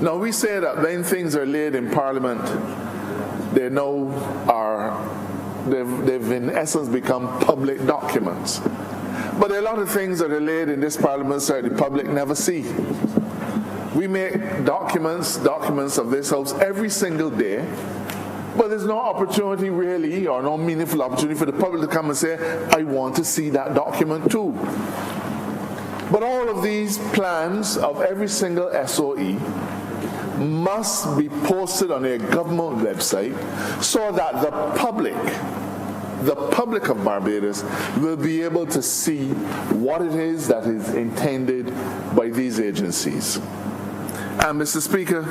Now we say that when things are laid in Parliament, they now they've in essence become public documents. But there are a lot of things that are laid in this Parliament that the public never see. We make documents of this House every single day, but there's no opportunity really, or no meaningful opportunity for the public to come and say, I want to see that document too. But all of these plans of every single SOE must be posted on a government website so that the public of Barbados will be able to see what it is that is intended by these agencies. And Mr. Speaker,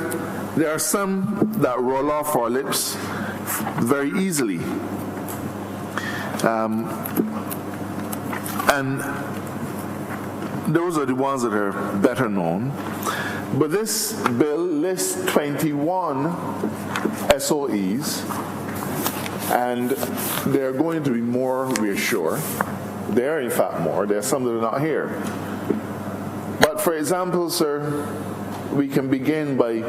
there are some that roll off our lips very easily. And those are the ones that are better known. But this bill lists 21 SOEs, and there are going to be more, we are sure. There are in fact more. There are some that are not here. But for example, sir, we can begin by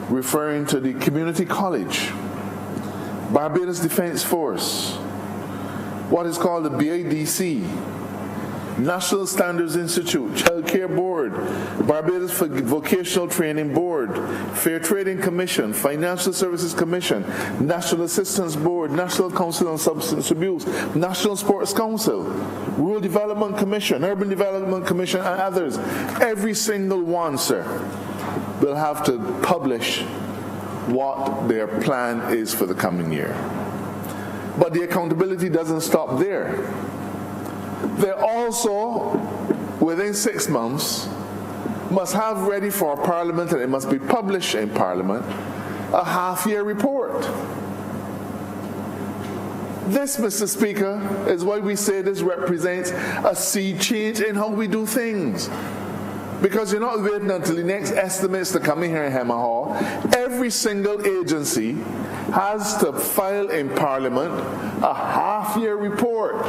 referring to the Community College, Barbados Defence Force, what is called the BIDC, National Standards Institute, Child Care Board, Barbados Vocational Training Board, Fair Trading Commission, Financial Services Commission, National Assistance Board, National Council on Substance Abuse, National Sports Council, Rural Development Commission, Urban Development Commission, and others. Every single one, sir, will have to publish what their plan is for the coming year. But the accountability doesn't stop there. They also, within 6 months, must have ready for Parliament, and it must be published in Parliament, a half-year report. This, Mr. Speaker, is why we say this represents a sea change in how we do things. Because you're not waiting until the next estimates to come in here in Hemmer Hall. Every single agency has to file in Parliament a half-year report.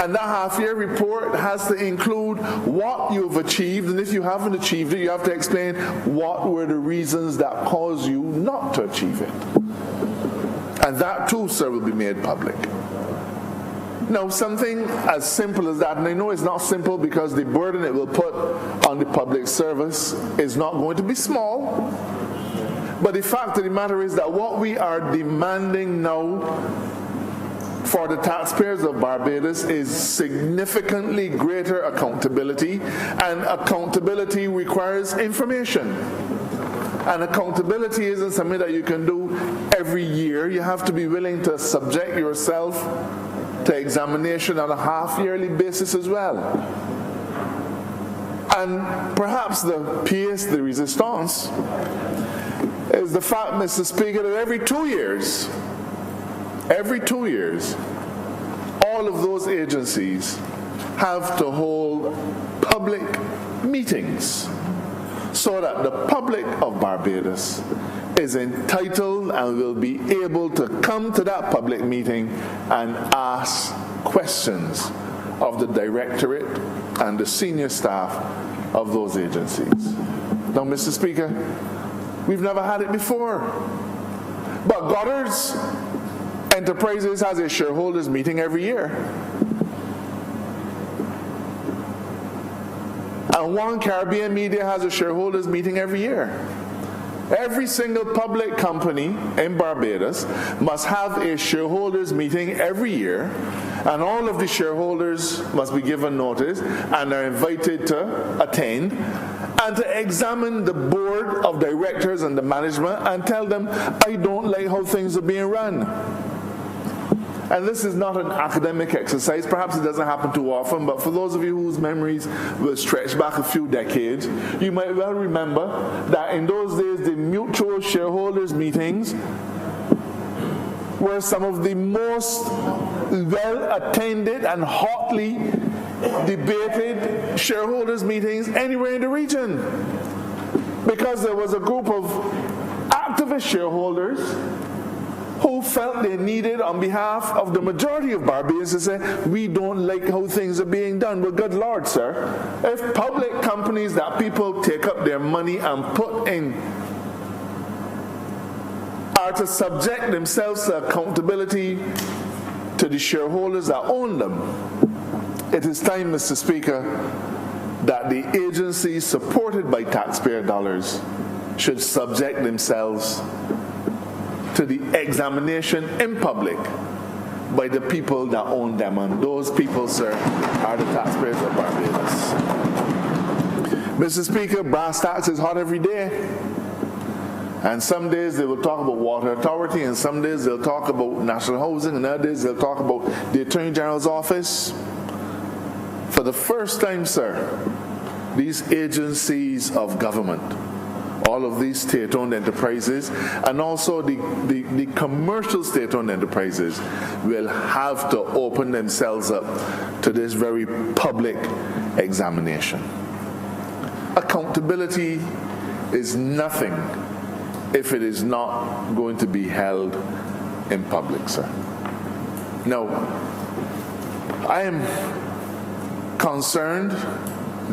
And that half-year report has to include what you've achieved, and if you haven't achieved it, you have to explain what were the reasons that caused you not to achieve it. And that too, sir, will be made public. Now, something as simple as that, and I know it's not simple because the burden it will put on the public service is not going to be small, but the fact of the matter is that what we are demanding now for the taxpayers of Barbados is significantly greater accountability, and accountability requires information. And accountability isn't something that you can do every year. You have to be willing to subject yourself to examination on a half-yearly basis as well. And perhaps the pièce de résistance is the fact, Mr. Speaker, that every 2 years, all of those agencies have to hold public meetings so that the public of Barbados is entitled and will be able to come to that public meeting and ask questions of the directorate and the senior staff of those agencies. Now, Mr. Speaker, we've never had it before. But Goddard's Enterprises has a shareholders meeting every year. And One Caribbean Media has a shareholders meeting every year. Every single public company in Barbados must have a shareholders meeting every year, and all of the shareholders must be given notice and are invited to attend and to examine the board of directors and the management and tell them, I don't like how things are being run. And this is not an academic exercise. Perhaps it doesn't happen too often, but for those of you whose memories will stretch back a few decades, you might well remember that in those days, the mutual shareholders meetings were some of the most well-attended and hotly debated shareholders meetings anywhere in the region. Because there was a group of activist shareholders who felt they needed on behalf of the majority of Barbadians to say, we don't like how things are being done. Well, good Lord, sir, if public companies that people take up their money and put in are to subject themselves to accountability to the shareholders that own them, it is time, Mr. Speaker, that the agencies supported by taxpayer dollars should subject themselves to the examination in public by the people that own them. And those people, sir, are the taxpayers of Barbados. Mr. Speaker, brass tacks is hot every day. And some days they will talk about Water Authority, and some days they'll talk about National Housing, and other days they'll talk about the Attorney General's office. For the first time, sir, these agencies of government, all of these state-owned enterprises, and also the commercial state-owned enterprises will have to open themselves up to this very public examination. Accountability is nothing if it is not going to be held in public, sir. Now, I am concerned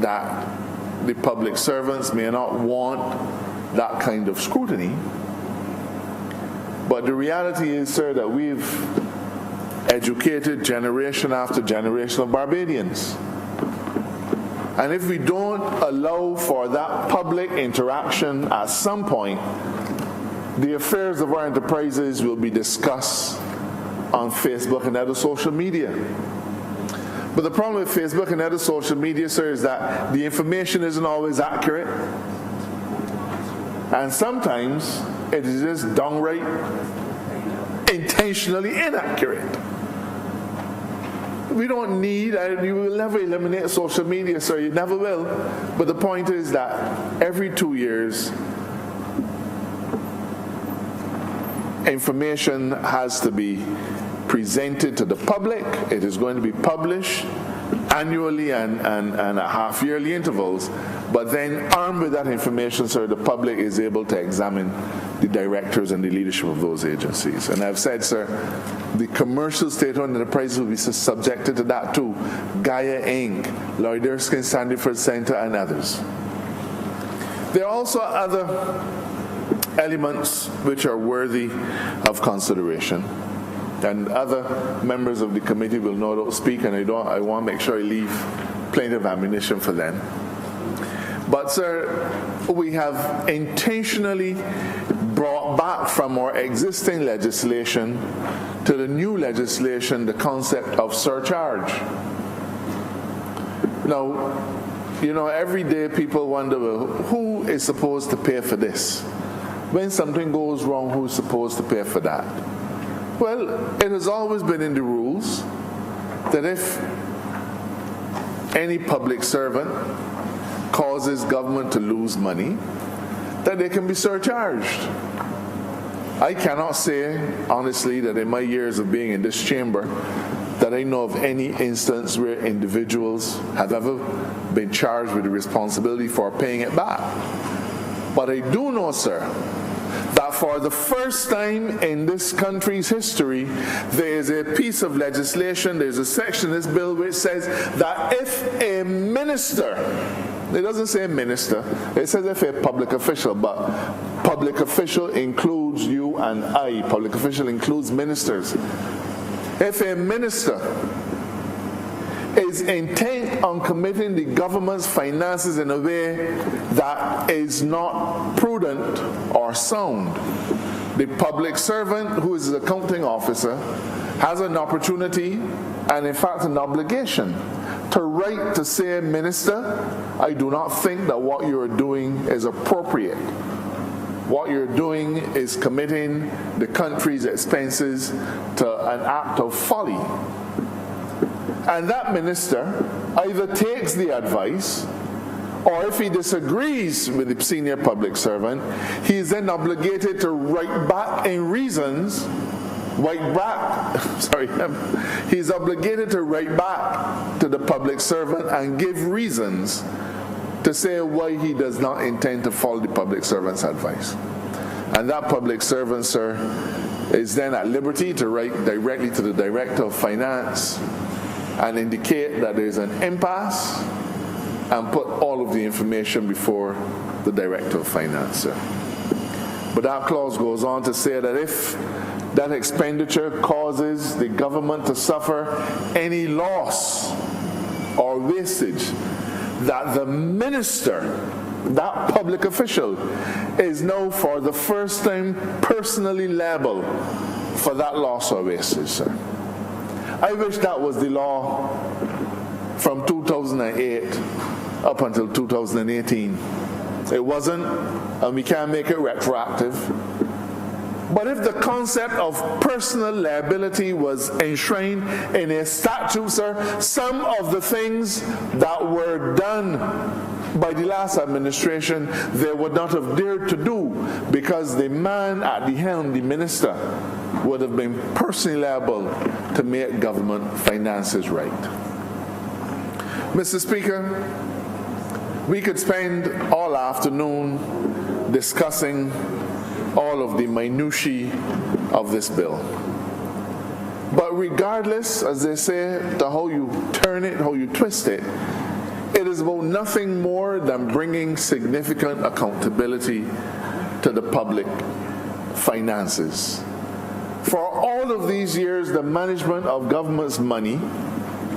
that the public servants may not want that kind of scrutiny, but the reality is, sir, that we've educated generation after generation of Barbadians. And if we don't allow for that public interaction at some point, the affairs of our enterprises will be discussed on Facebook and other social media. But the problem with Facebook and other social media, sir, is that the information isn't always accurate. And sometimes it is just downright intentionally inaccurate. We don't need, you will never eliminate social media, sir, you never will. But the point is that every 2 years, information has to be presented to the public. It is going to be published annually and at half-yearly intervals. But then, armed with that information, sir, the public is able to examine the directors and the leadership of those agencies. And I've said, sir, the commercial state-owned enterprises will be subjected to that too. Gaia Inc., Lloyd Erskine Sandyford Center, and others. There are also other elements which are worthy of consideration. And other members of the committee will no doubt speak, and I want to make sure I leave plenty of ammunition for them. But, sir, we have intentionally brought back from our existing legislation to the new legislation the concept of surcharge. Now, you know, every day people wonder, well, who is supposed to pay for this? When something goes wrong, who's supposed to pay for that? Well, it has always been in the rules that if any public servant causes government to lose money, that they can be surcharged. I cannot say, honestly, that in my years of being in this chamber, that I know of any instance where individuals have ever been charged with the responsibility for paying it back. But I do know, sir, that for the first time in this country's history, there is a piece of legislation, there's a section in this bill which says that if a minister, it doesn't say minister, it says if a public official, but public official includes you and I, public official includes ministers. If a minister is intent on committing the government's finances in a way that is not prudent or sound, the public servant who is the accounting officer has an opportunity and in fact an obligation to write to say, Minister, I do not think that what you are doing is appropriate. What you're doing is committing the country's expenses to an act of folly. And that minister either takes the advice, or if he disagrees with the senior public servant, he is then obligated to write back in reasons, he's obligated to write back to the public servant and give reasons to say why he does not intend to follow the public servant's advice. And that public servant, sir, is then at liberty to write directly to the Director of Finance and indicate that there is an impasse and put all of the information before the Director of Finance, sir. But that clause goes on to say that if that expenditure causes the government to suffer any loss or wastage, that the minister, that public official, is now for the first time personally liable for that loss or wastage, sir. I wish that was the law from 2008 up until 2018. It wasn't, and we can't make it retroactive. But if the concept of personal liability was enshrined in a statute, sir, some of the things that were done by the last administration, they would not have dared to do, because the man at the helm, the minister, would have been personally liable to make government finances right. Mr. Speaker, we could spend all afternoon discussing all of the minutiae of this bill. But regardless, as they say, to how you turn it, how you twist it, it is about nothing more than bringing significant accountability to the public finances. For all of these years, the management of government's money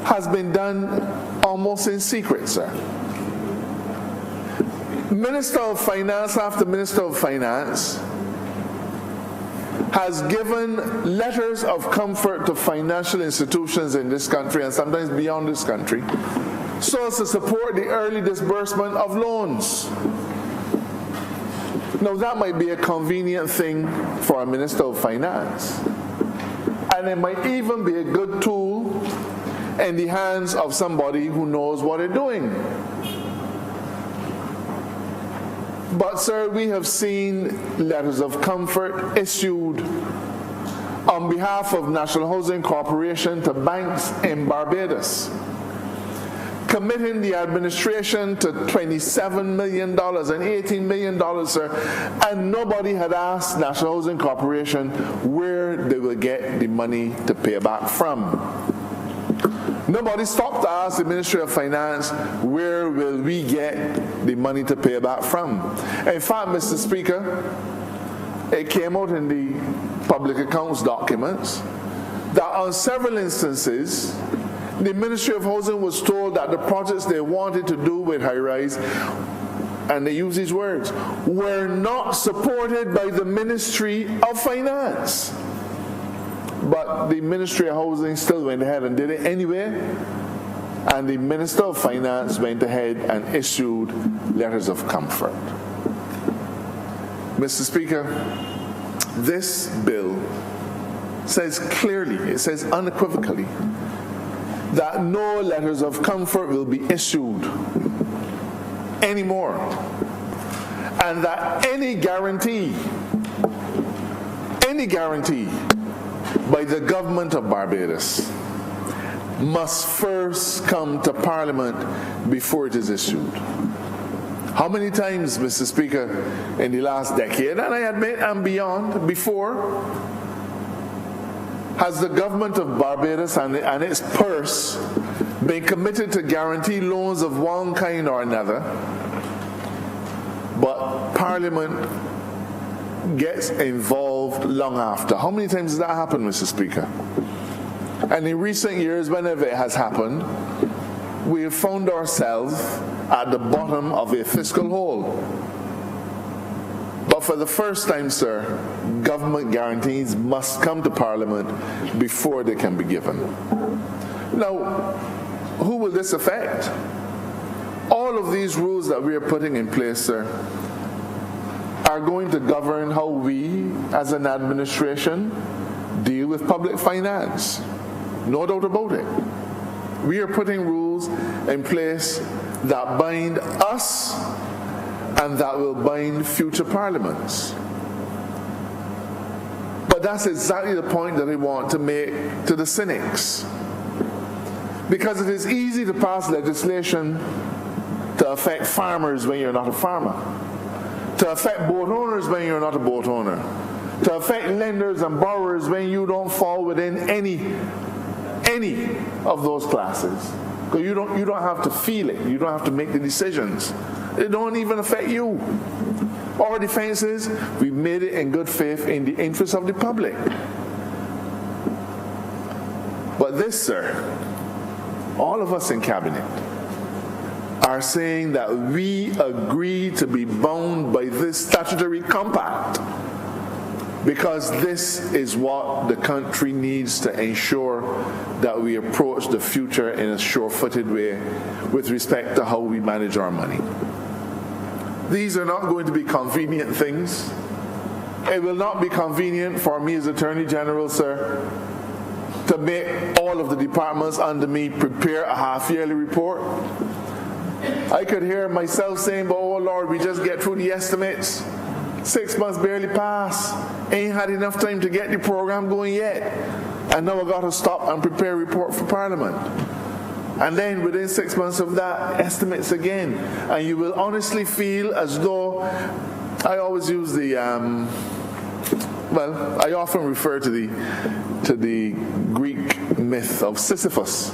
has been done almost in secret, sir. Minister of Finance after Minister of Finance has given letters of comfort to financial institutions in this country and sometimes beyond this country, so as to support the early disbursement of loans. Now, that might be a convenient thing for a Minister of Finance, and it might even be a good tool in the hands of somebody who knows what they're doing. But, sir, we have seen letters of comfort issued on behalf of National Housing Corporation to banks in Barbados, committing the administration to $27 million and $18 million, sir, and nobody had asked National Housing Corporation where they will get the money to pay back from. Nobody stopped to ask the Ministry of Finance, where will we get the money to pay back from? In fact, Mr. Speaker, it came out in the public accounts documents that on several instances, the Ministry of Housing was told that the projects they wanted to do with high-rise, and they use these words, were not supported by the Ministry of Finance. But the Ministry of Housing still went ahead and did it anyway, and the Minister of Finance went ahead and issued letters of comfort. Mr. Speaker, this bill says clearly, it says unequivocally, that no letters of comfort will be issued anymore, and that any guarantee by the government of Barbados must first come to Parliament before it is issued. How many times, Mr. Speaker, in the last decade, and I admit and beyond, before, has the government of Barbados and its purse been committed to guarantee loans of one kind or another, but Parliament gets involved long after? How many times has that happened, Mr. Speaker? And in recent years, whenever it has happened, we have found ourselves at the bottom of a fiscal hole. But for the first time, sir, government guarantees must come to Parliament before they can be given. Now, who will this affect? All of these rules that we are putting in place, sir, are going to govern how we, as an administration, deal with public finance. No doubt about it. We are putting rules in place that bind us and that will bind future parliaments. But that's exactly the point that I want to make to the cynics. Because it is easy to pass legislation to affect farmers when you're not a farmer, to affect boat owners when you're not a boat owner, to affect lenders and borrowers when you don't fall within any of those classes. Because you don't have to feel it. You don't have to make the decisions. It don't even affect you. Our defense is we made it in good faith in the interest of the public. But this, sir, all of us in cabinet are saying that we agree to be bound by this statutory compact because this is what the country needs to ensure that we approach the future in a sure-footed way with respect to how we manage our money. These are not going to be convenient things. It will not be convenient for me as Attorney General, sir, to make all of the departments under me prepare a half-yearly report. I could hear myself saying, but oh Lord, we just get through the estimates. 6 months barely pass. Ain't had enough time to get the program going yet. And now I got to stop and prepare a report for Parliament. And then within 6 months of that, estimates again. And you will honestly feel as though, I always use the, I often refer to the Greek myth of Sisyphus.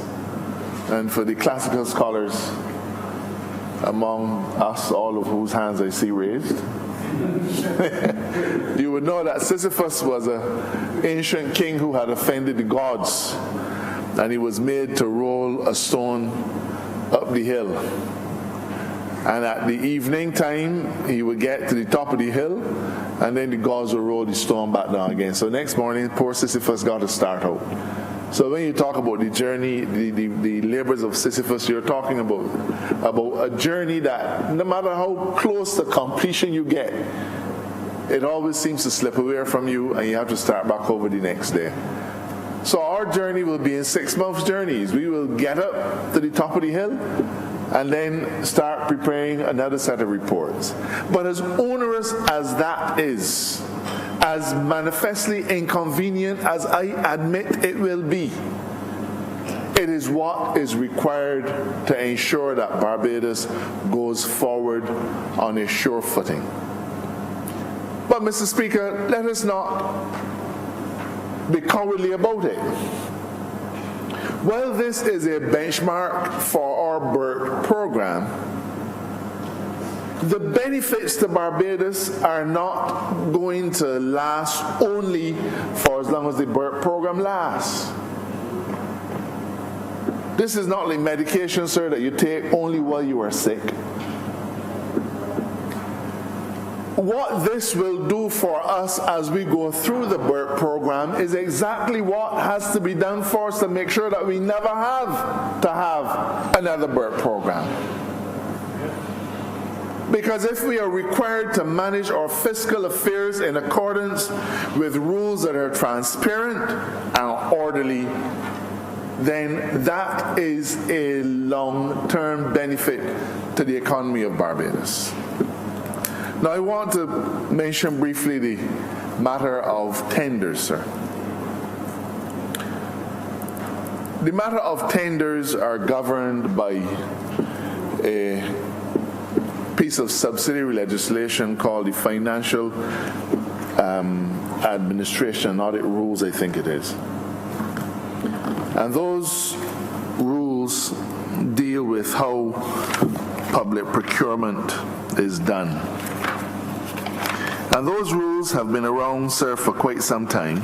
And for the classical scholars among us, all of whose hands I see raised, you would know that Sisyphus was an ancient king who had offended the gods, and he was made to roll a stone up the hill. And at the evening time, he would get to the top of the hill, and then the gods would roll the stone back down again. So next morning, poor Sisyphus got to start out. So when you talk about the journey, the labors of Sisyphus, you're talking about a journey that no matter how close to completion you get, it always seems to slip away from you and you have to start back over the next day. So our journey will be in 6 months journeys. We will get up to the top of the hill and then start preparing another set of reports. But as onerous as that is, as manifestly inconvenient as I admit it will be, it is what is required to ensure that Barbados goes forward on a sure footing. But Mr. Speaker, let us not be cowardly about it. Well, this is a benchmark for our BERT program. The benefits to Barbados are not going to last only for as long as the BERT program lasts. This is not like medication, sir, that you take only while you are sick. What this will do for us as we go through the BERT program is exactly what has to be done for us to make sure that we never have to have another BERT program. Because if we are required to manage our fiscal affairs in accordance with rules that are transparent and orderly, then that is a long-term benefit to the economy of Barbados. Now I want to mention briefly the matter of tenders, sir. The matter of tenders are governed by a piece of subsidiary legislation called the Financial Administration and Audit Rules, I think it is. And those rules deal with how public procurement is done. And those rules have been around, sir, for quite some time.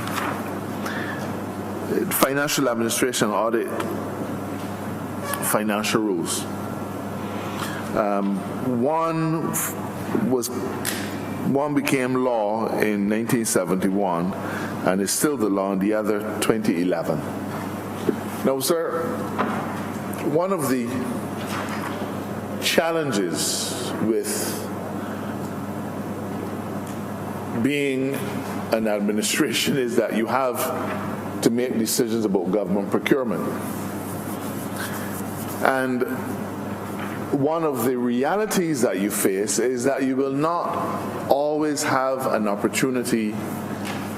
Financial Administration Audit Financial Rules. One became law in 1971 and is still the law, and the other 2011. Now, sir, one of the challenges with being an administration is that you have to make decisions about government procurement. And one of the realities that you face is that you will not always have an opportunity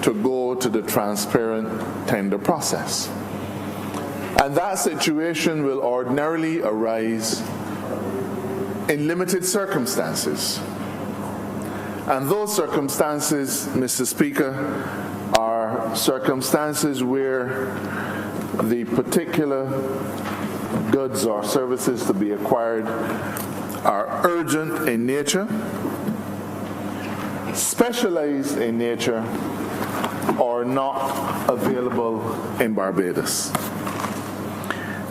to go to the transparent tender process. And that situation will ordinarily arise in limited circumstances. And those circumstances, Mr. Speaker, are circumstances where the particular goods or services to be acquired are urgent in nature, specialized in nature, or not available in Barbados.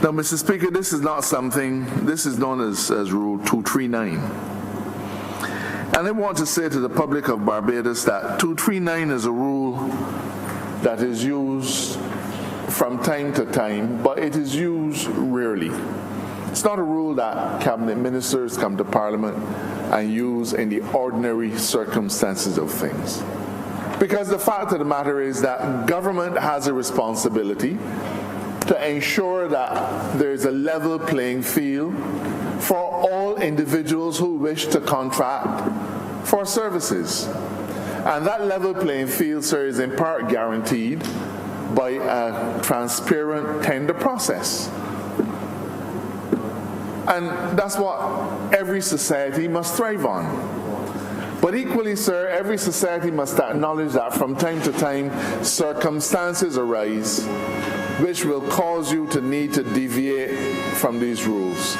Now, Mr. Speaker, this is not something, this is known as Rule 239. And I want to say to the public of Barbados that 239 is a rule that is used from time to time, but it is used rarely. It's not a rule that cabinet ministers come to Parliament and use in the ordinary circumstances of things. Because the fact of the matter is that government has a responsibility to ensure that there is a level playing field for all individuals who wish to contract for services. And that level playing field, sir, is in part guaranteed by a transparent tender process. And that's what every society must thrive on. But equally, sir, every society must acknowledge that from time to time, circumstances arise which will cause you to need to deviate from these rules.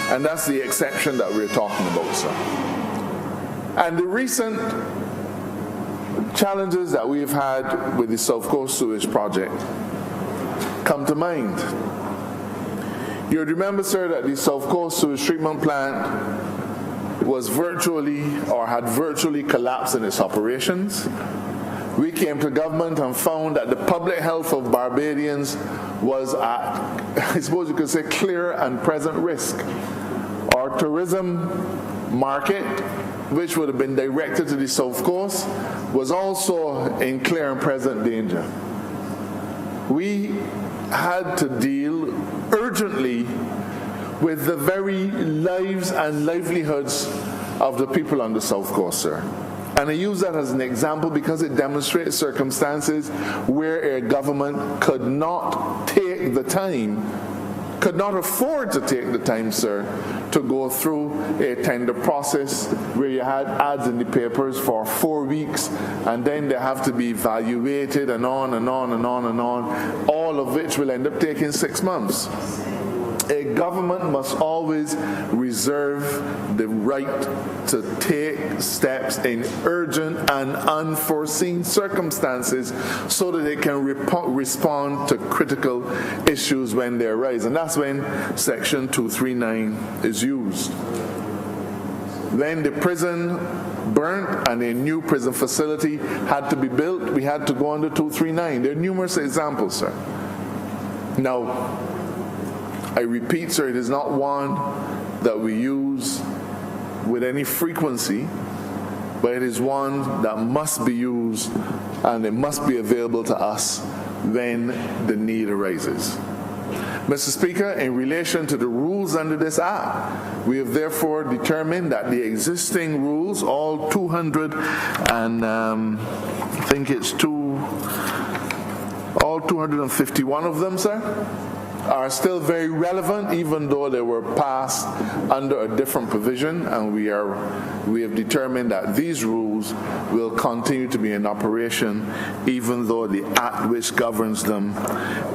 And that's the exception that we're talking about, sir. And the recent challenges that we've had with the South Coast Sewage Project come to mind. You would remember, sir, that the South Coast Sewage Treatment Plant was had virtually collapsed in its operations. We came to government and found that the public health of Barbadians was at, I suppose you could say, clear and present risk. Our tourism market, which would have been directed to the South Coast, was also in clear and present danger. We had to deal urgently with the very lives and livelihoods of the people on the South Coast, sir. And I use that as an example because it demonstrates circumstances where a government could not take the time, could not afford to take the time, sir, to go through a tender process where you had ads in the papers for 4 weeks and then they have to be evaluated and on and on and on and on, all of which will end up taking 6 months. A government must always reserve the right to take steps in urgent and unforeseen circumstances so that they can respond to critical issues when they arise. And that's when Section 239 is used. When the prison burnt and a new prison facility had to be built, we had to go under 239. There are numerous examples, sir. Now, I repeat, sir, it is not one that we use with any frequency, but it is one that must be used and it must be available to us when the need arises. Mr. Speaker, in relation to the rules under this Act, we have therefore determined that the existing rules, all 200 and I think it's all 251 of them, sir, are still very relevant, even though they were passed under a different provision, and we have determined that these rules will continue to be in operation, even though the act which governs them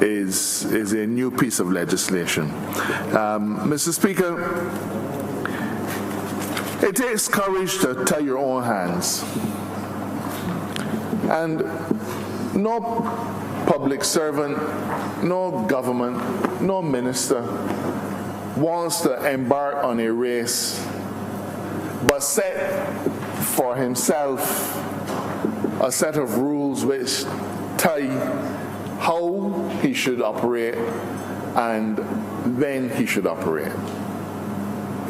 is a new piece of legislation. Mr. Speaker, it takes courage to tie your own hands, and no public servant, no government, no minister wants to embark on a race but set for himself a set of rules which tie how he should operate and when he should operate.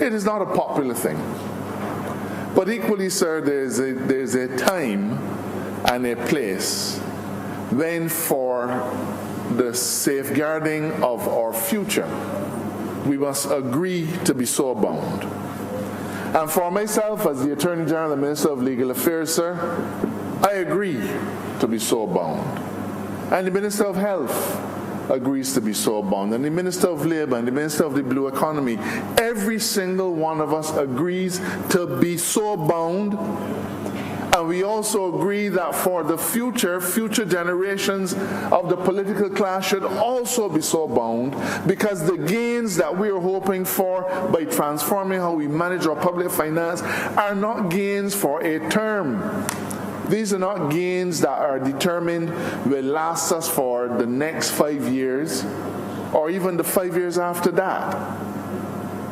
It is not a popular thing. But equally, sir, there's a time and a place when, for the safeguarding of our future, we must agree to be so bound. And for myself, as the Attorney General and Minister of Legal Affairs, sir, I agree to be so bound. And the Minister of Health agrees to be so bound. And the Minister of Labour and the Minister of the Blue Economy, every single one of us agrees to be so bound And we also agree that for the future generations of the political class should also be so bound, because the gains that we are hoping for by transforming how we manage our public finance are not gains for a term. These are not gains that are determined will last us for the next 5 years or even the 5 years after that.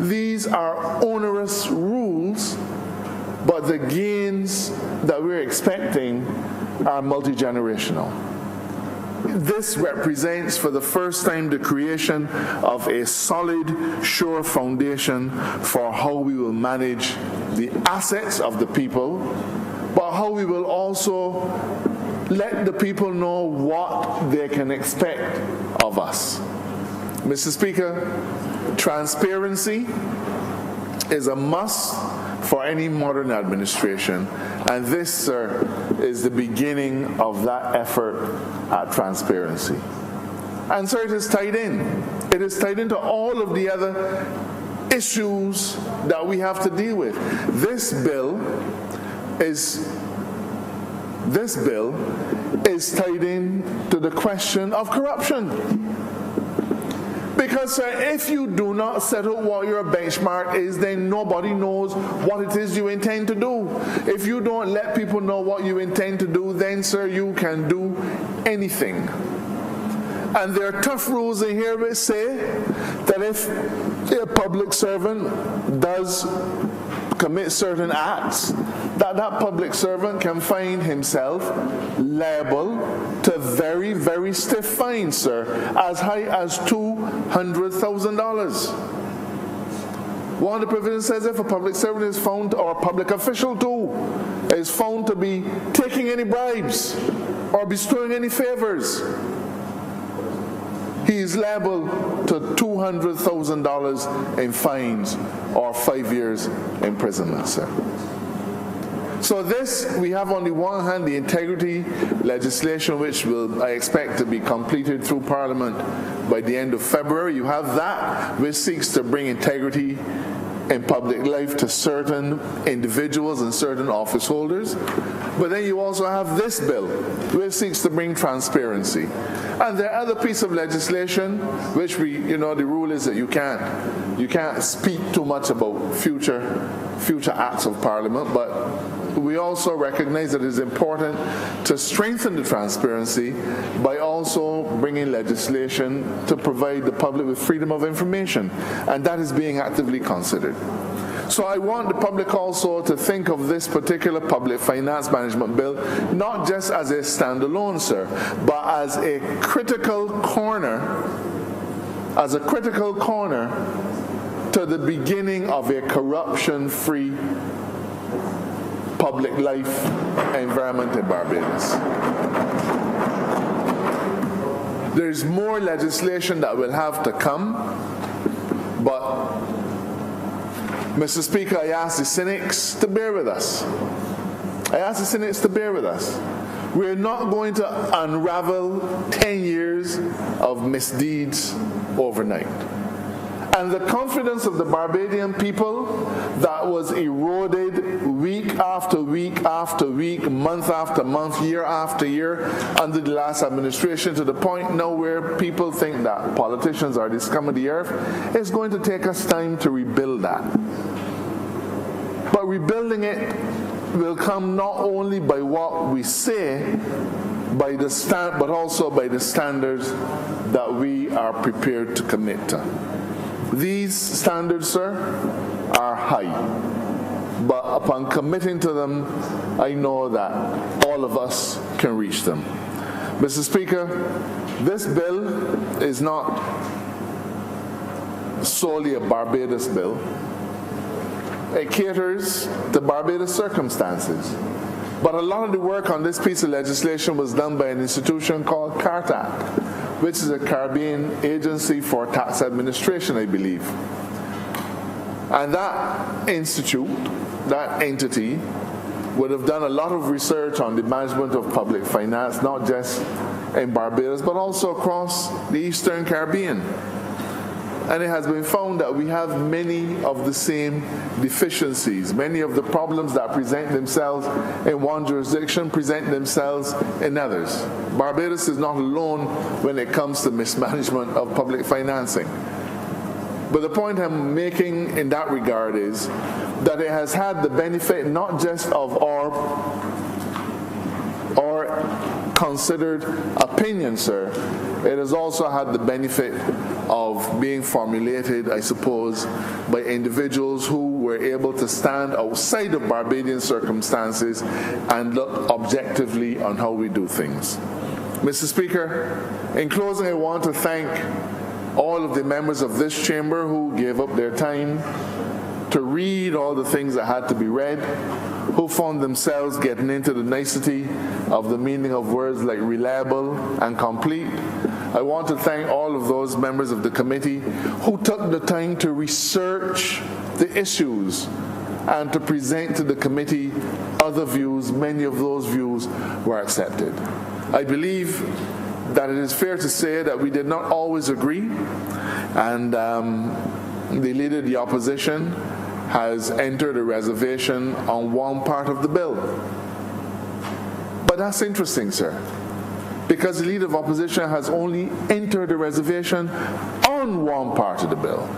These are onerous rules, but the gains that we're expecting are multi-generational. This represents for the first time the creation of a solid, sure foundation for how we will manage the assets of the people, but how we will also let the people know what they can expect of us. Mr. Speaker, transparency is a must for any modern administration, and this, sir, is the beginning of that effort at transparency. And, sir, it is tied in. It is tied into all of the other issues that we have to deal with. This bill is tied in to the question of corruption. Because, sir, if you do not settle what your benchmark is, then nobody knows what it is you intend to do. If you don't let people know what you intend to do, then, sir, you can do anything. And there are tough rules in here which say that if a public servant does commit certain acts, that public servant can find himself liable to very, very stiff fines, sir, as high as $200,000. One of the provisions says if a public servant is found, or a public official too, is found to be taking any bribes or bestowing any favors, he is liable to $200,000 in fines or 5 years imprisonment, sir. So this, we have on the one hand the integrity legislation, which will, I expect, to be completed through Parliament by the end of February. You have that, which seeks to bring integrity in public life to certain individuals and certain office holders. But then you also have this bill, which seeks to bring transparency. And there are other pieces of legislation which the rule is that you can't speak too much about future acts of Parliament, but we also recognize that it is important to strengthen the transparency by also bringing legislation to provide the public with freedom of information, and that is being actively considered. So I want the public also to think of this particular public finance management bill not just as a standalone, sir, but as a critical corner, to the beginning of a corruption-free public life environment in Barbados. There's more legislation that will have to come, but Mr. Speaker, I ask the cynics to bear with us. We're not going to unravel 10 years of misdeeds overnight. And the confidence of the Barbadian people that was eroded week after week after week, month after month, year after year under the last administration, to the point now where people think that politicians are the scum of the earth, it's going to take us time to rebuild that. But rebuilding it will come not only by what we say, but also by the standards that we are prepared to commit to. These standards, sir, are high, but upon committing to them, I know that all of us can reach them. Mr. Speaker, this bill is not solely a Barbados bill. It caters to Barbados circumstances. But a lot of the work on this piece of legislation was done by an institution called CARTAC, which is a Caribbean Agency for Tax Administration, I believe. And that institute, that entity, would have done a lot of research on the management of public finance, not just in Barbados, but also across the Eastern Caribbean. And it has been found that we have many of the same deficiencies. Many of the problems that present themselves in one jurisdiction present themselves in others. Barbados is not alone when it comes to mismanagement of public financing. But the point I'm making in that regard is that it has had the benefit not just of our considered opinion, sir. It has also had the benefit of being formulated, I suppose, by individuals who were able to stand outside of Barbadian circumstances and look objectively on how we do things. Mr. Speaker, in closing, I want to thank all of the members of this chamber who gave up their time to read all the things that had to be read, who found themselves getting into the nicety of the meaning of words like reliable and complete. I want to thank all of those members of the committee who took the time to research the issues and to present to the committee other views. Many of those views were accepted. I believe that it is fair to say that we did not always agree, and the leader of the opposition has entered a reservation on one part of the bill. But that's interesting, sir, because the leader of opposition has only entered a reservation on one part of the bill.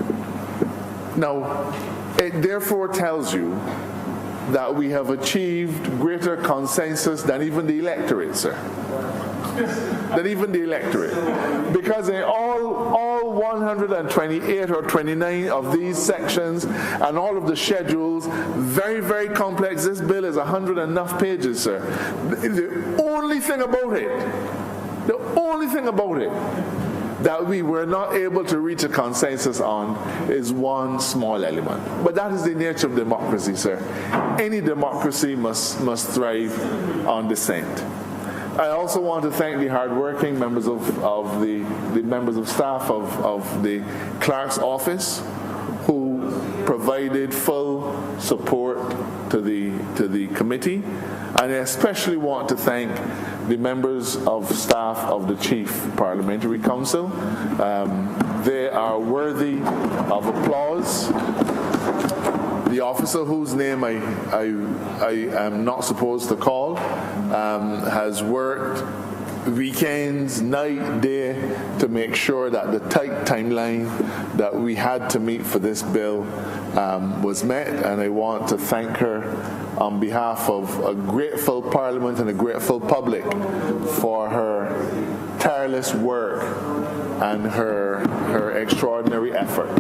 Now, it therefore tells you that we have achieved greater consensus than even the electorate, sir. Than even the electorate. Because in all 128 or 29 of these sections and all of the schedules, very, very complex. This bill is 100 and enough pages, sir. The only thing about it that we were not able to reach a consensus on is one small element. But that is the nature of democracy, sir. Any democracy must thrive on dissent. I also want to thank the hardworking members of the members of staff of the clerk's office who provided full support to the committee, and I especially want to thank the members of staff of the Chief Parliamentary Council. They are worthy of applause. The officer whose name I am not supposed to call has worked weekends, night, day to make sure that the tight timeline that we had to meet for this bill was met, and I want to thank her on behalf of a grateful Parliament and a grateful public for her tireless work and her extraordinary effort.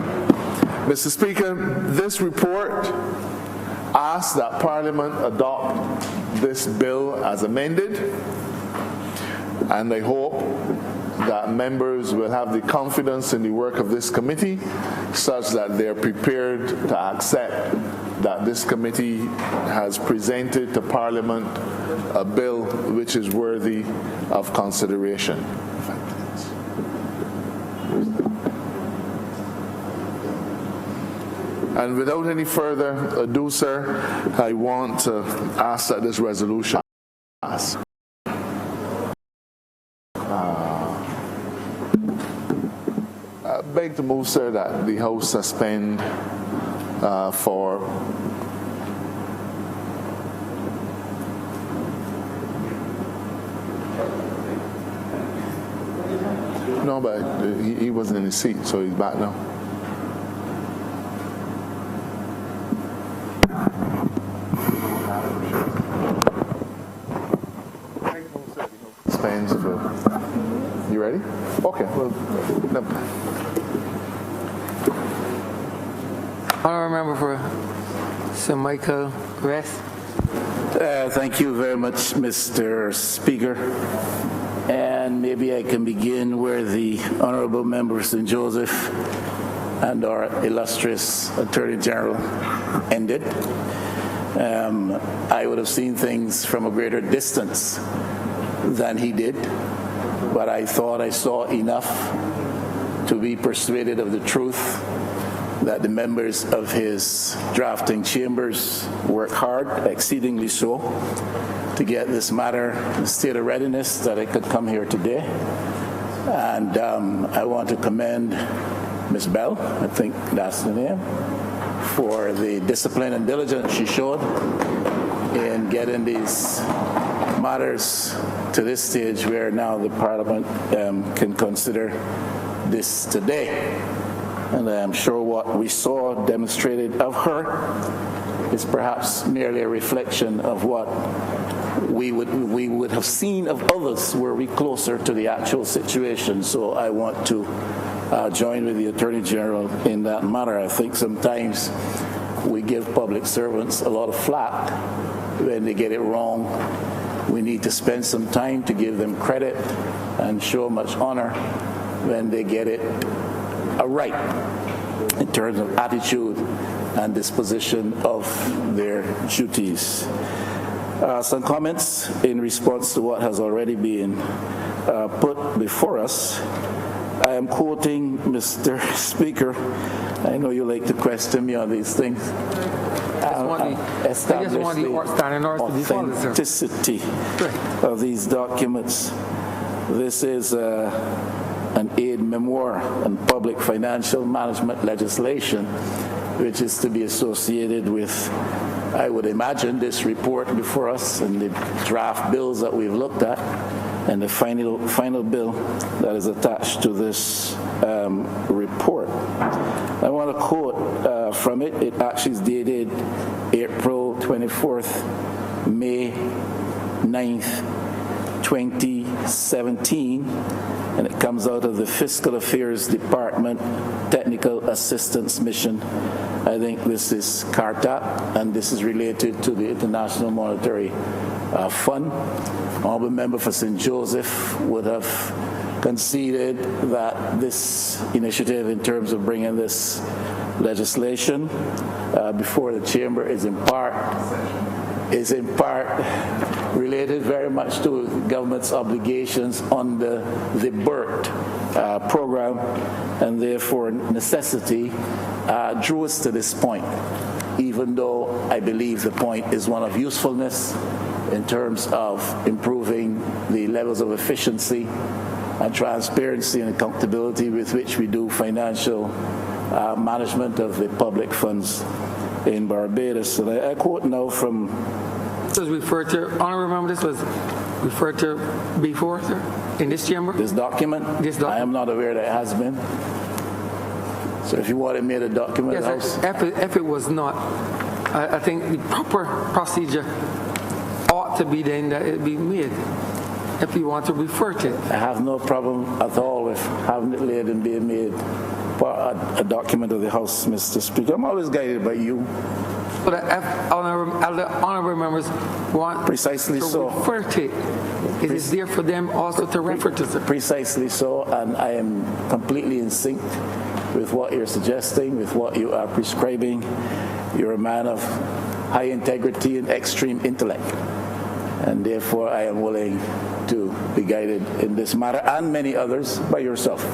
Mr. Speaker, this report asks that Parliament adopt this bill as amended, and I hope that members will have the confidence in the work of this committee such that they are prepared to accept that this committee has presented to Parliament a bill which is worthy of consideration. And without any further ado, sir, I want to ask that this resolution pass. I beg to move, sir, that the House suspend for no, but he wasn't in his seat, so he's back now. You ready? Okay. Well, no. Honourable Member for St. Michael West. Thank you very much, Mr. Speaker. And maybe I can begin where the Honourable Member for St. Joseph and our illustrious Attorney General ended. I would have seen things from a greater distance than he did, but I thought I saw enough to be persuaded of the truth that the members of his drafting chambers work hard, exceedingly so, to get this matter in a state of readiness that it could come here today. And I want to commend Ms. Bell, I think that's the name, for the discipline and diligence she showed in getting these matters to this stage where now the Parliament can consider this today. And I'm sure what we saw demonstrated of her is perhaps merely a reflection of what we would have seen of others were we closer to the actual situation. So I want to join with the Attorney General in that matter. I think sometimes we give public servants a lot of flack when they get it wrong. We need to spend some time to give them credit and show much honor when they get it right in terms of attitude and disposition of their duties. Some comments in response to what has already been put before us. I am quoting Mr. Speaker. I know you like to question me on these things. Establish the authenticity of these documents. This is an aid memoir on public financial management legislation, which is to be associated with, I would imagine, this report before us and the draft bills that we've looked at and the final bill that is attached to this report. I want to quote from it. It actually is dated April 24th, May 9th, 2017, and it comes out of the Fiscal Affairs Department Technical Assistance Mission. I think this is CARTA, and this is related to the International Monetary Fund. Honourable Member for St. Joseph would have conceded that this initiative in terms of bringing this legislation before the Chamber is in part related very much to government's obligations under the BERT program, and therefore necessity drew us to this point, even though I believe the point is one of usefulness in terms of improving the levels of efficiency and transparency and accountability with which we do financial management of the public funds in Barbados. And I quote now from... This was referred to, Honourable Member, this was referred to before, sir, in this chamber? This document? I am not aware that it has been. So if you wanted me to document the House... If it was not, I think the proper procedure ought to be then that it be made if you want to refer to it. I have no problem at all with having it laid and being made a document of the House, Mr. Speaker. I'm always guided by you. But honourable members want precisely to so. Refer to it. It is there for them also to refer to it. Precisely so, and I am completely in sync with what you're suggesting, with what you are prescribing. You're a man of high integrity and extreme intellect, and therefore I am willing to be guided in this matter and many others by yourself.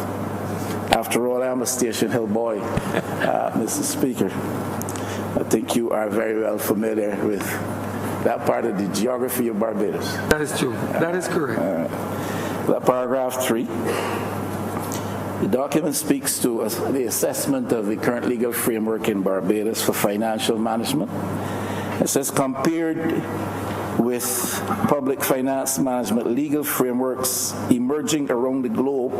After all, I am a Station Hill boy, Mr. Speaker. I think you are very well familiar with that part of the geography of Barbados. That is true. That is correct. That paragraph 3. The document speaks to the assessment of the current legal framework in Barbados for financial management. It says, compared with public finance management legal frameworks emerging around the globe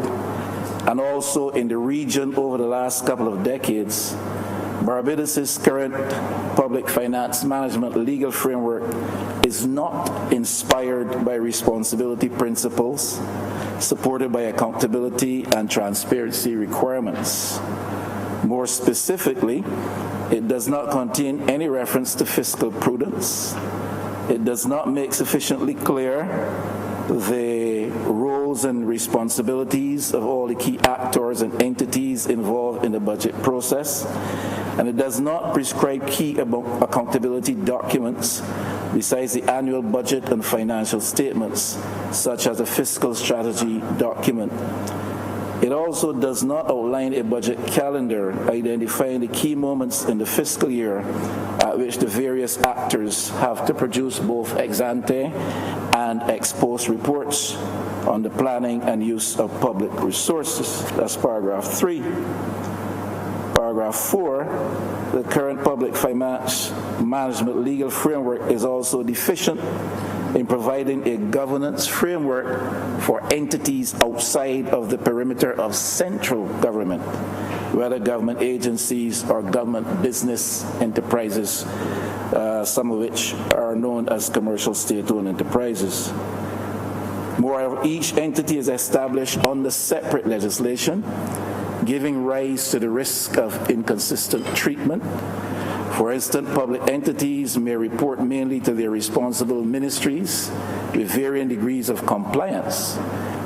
and also in the region over the last couple of decades, Barbados' current public finance management legal framework is not inspired by responsibility principles, supported by accountability and transparency requirements. More specifically, it does not contain any reference to fiscal prudence. It does not make sufficiently clear the roles and responsibilities of all the key actors and entities involved in the budget process, and it does not prescribe key accountability documents besides the annual budget and financial statements, such as a fiscal strategy document. It also does not outline a budget calendar identifying the key moments in the fiscal year at which the various actors have to produce both ex-ante and ex-post reports on the planning and use of public resources. That's paragraph 3. paragraph 4, the current public finance management legal framework is also deficient in providing a governance framework for entities outside of the perimeter of central government, whether government agencies or government business enterprises, some of which are known as commercial state-owned enterprises. Moreover, each entity is established under separate legislation, giving rise to the risk of inconsistent treatment. For instance, public entities may report mainly to their responsible ministries with varying degrees of compliance,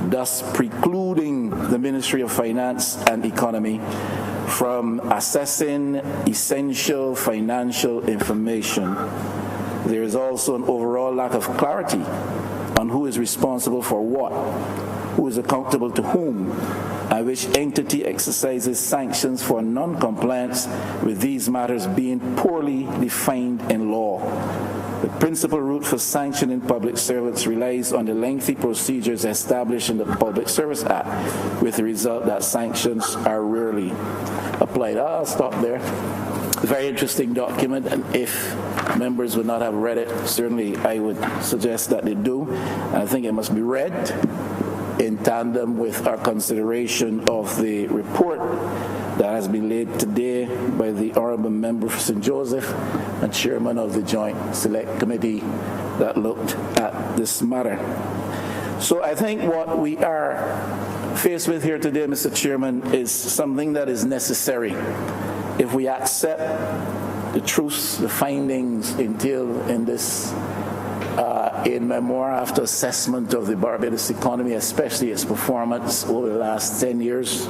thus precluding the Ministry of Finance and Economy from assessing essential financial information. There is also an overall lack of clarity on who is responsible for what, who is accountable to whom, and which entity exercises sanctions for non-compliance with these matters being poorly defined in law. The principal route for sanctioning public servants relies on the lengthy procedures established in the Public Service Act, with the result that sanctions are rarely applied. I'll stop there. Very interesting document, and if members would not have read it, certainly I would suggest that they do. And I think it must be read in tandem with our consideration of the report that has been laid today by the Honourable Member for St. Joseph and Chairman of the Joint Select Committee that looked at this matter. So I think what we are faced with here today, Mr. Chairman, is something that is necessary. If we accept the truths, the findings entailed in this in memoir after assessment of the Barbados economy, especially its performance over the last 10 years,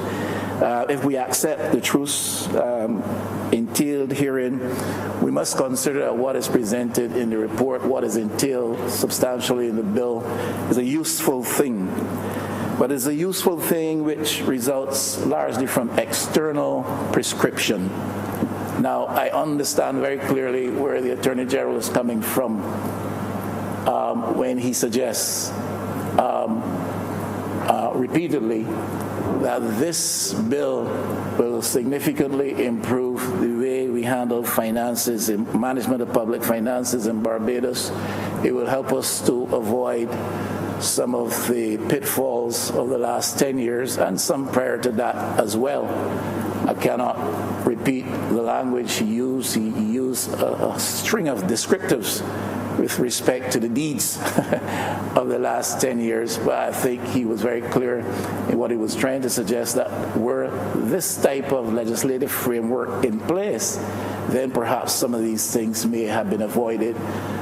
if we accept the truths entailed herein, we must consider that what is presented in the report, what is entailed substantially in the bill, is a useful thing. But it's a useful thing which results largely from external prescription. Now, I understand very clearly where the Attorney General is coming from when he suggests repeatedly that this bill will significantly improve the way we handle finances and management of public finances in Barbados. It will help us to avoid some of the pitfalls of the last 10 years and some prior to that as well. I cannot repeat the language he used. He used a string of descriptives with respect to the deeds of the last 10 years, but I think he was very clear in what he was trying to suggest, that were this type of legislative framework in place, then perhaps some of these things may have been avoided.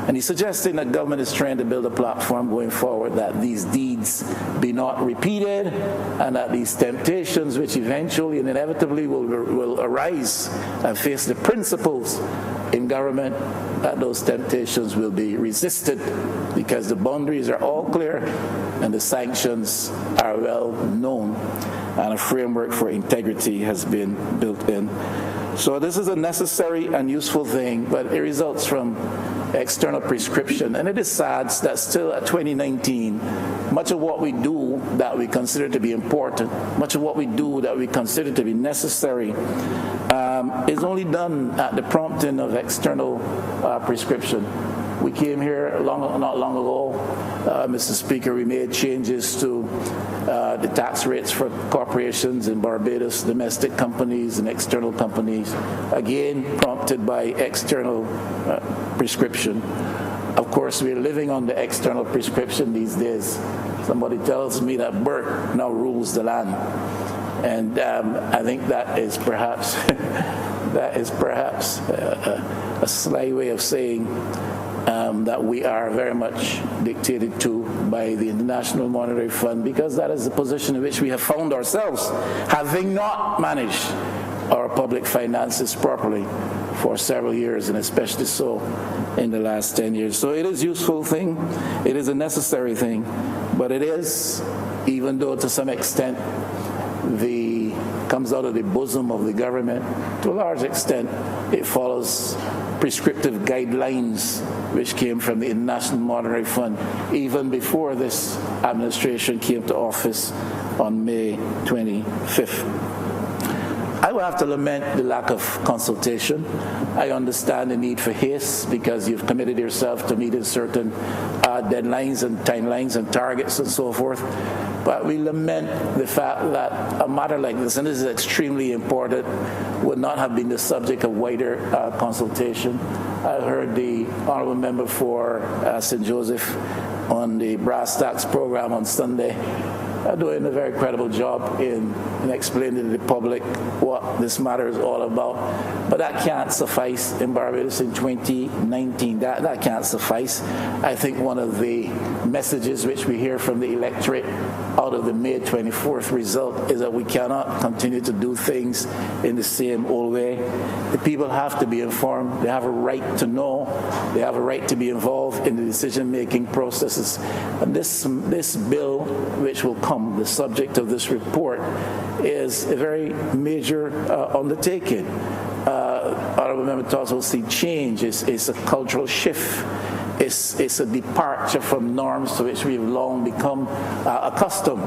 And he's suggesting that government is trying to build a platform going forward that these deeds be not repeated, and that these temptations, which eventually and inevitably will arise and face the principles in government, that those temptations will be resisted because the boundaries are all clear and the sanctions are well known, and a framework for integrity has been built in. So this is a necessary and useful thing, but it results from external prescription. And it is sad that still at 2019, much of what we do that we consider to be important, much of what we do that we consider to be necessary, is only done at the prompting of external prescription. We came here not long ago, Mr. Speaker, we made changes to the tax rates for corporations in Barbados, domestic companies and external companies, again prompted by external prescription. Of course, we're living on the external prescription these days. Somebody tells me that Burke now rules the land. And I think that is perhaps a sly way of saying that we are very much dictated to by the International Monetary Fund, because that is the position in which we have found ourselves, having not managed our public finances properly for several years, and especially so in the last 10 years. So it is a useful thing, it is a necessary thing, but it is, even though to some extent comes out of the bosom of the government, to a large extent it follows prescriptive guidelines which came from the International Monetary Fund even before this administration came to office on May 25th. I will have to lament the lack of consultation. I understand the need for haste because you've committed yourself to meeting certain deadlines and timelines and targets and so forth. But we lament the fact that a matter like this, and this is extremely important, would not have been the subject of wider consultation. I heard the Honourable Member for St. Joseph on the Brass Tacks program on Sunday, doing a very credible job in explaining to the public what this matter is all about. But that can't suffice in Barbados in 2019. That can't suffice. I think one of the messages which we hear from the electorate out of the May 24th result is that we cannot continue to do things in the same old way. The people have to be informed. They have a right to know. They have a right to be involved in the decision-making processes. And this bill, which will come, the subject of this report, is a very major undertaking. Honourable Member talks about see change. It's a cultural shift. It's a departure from norms to which we've long become accustomed,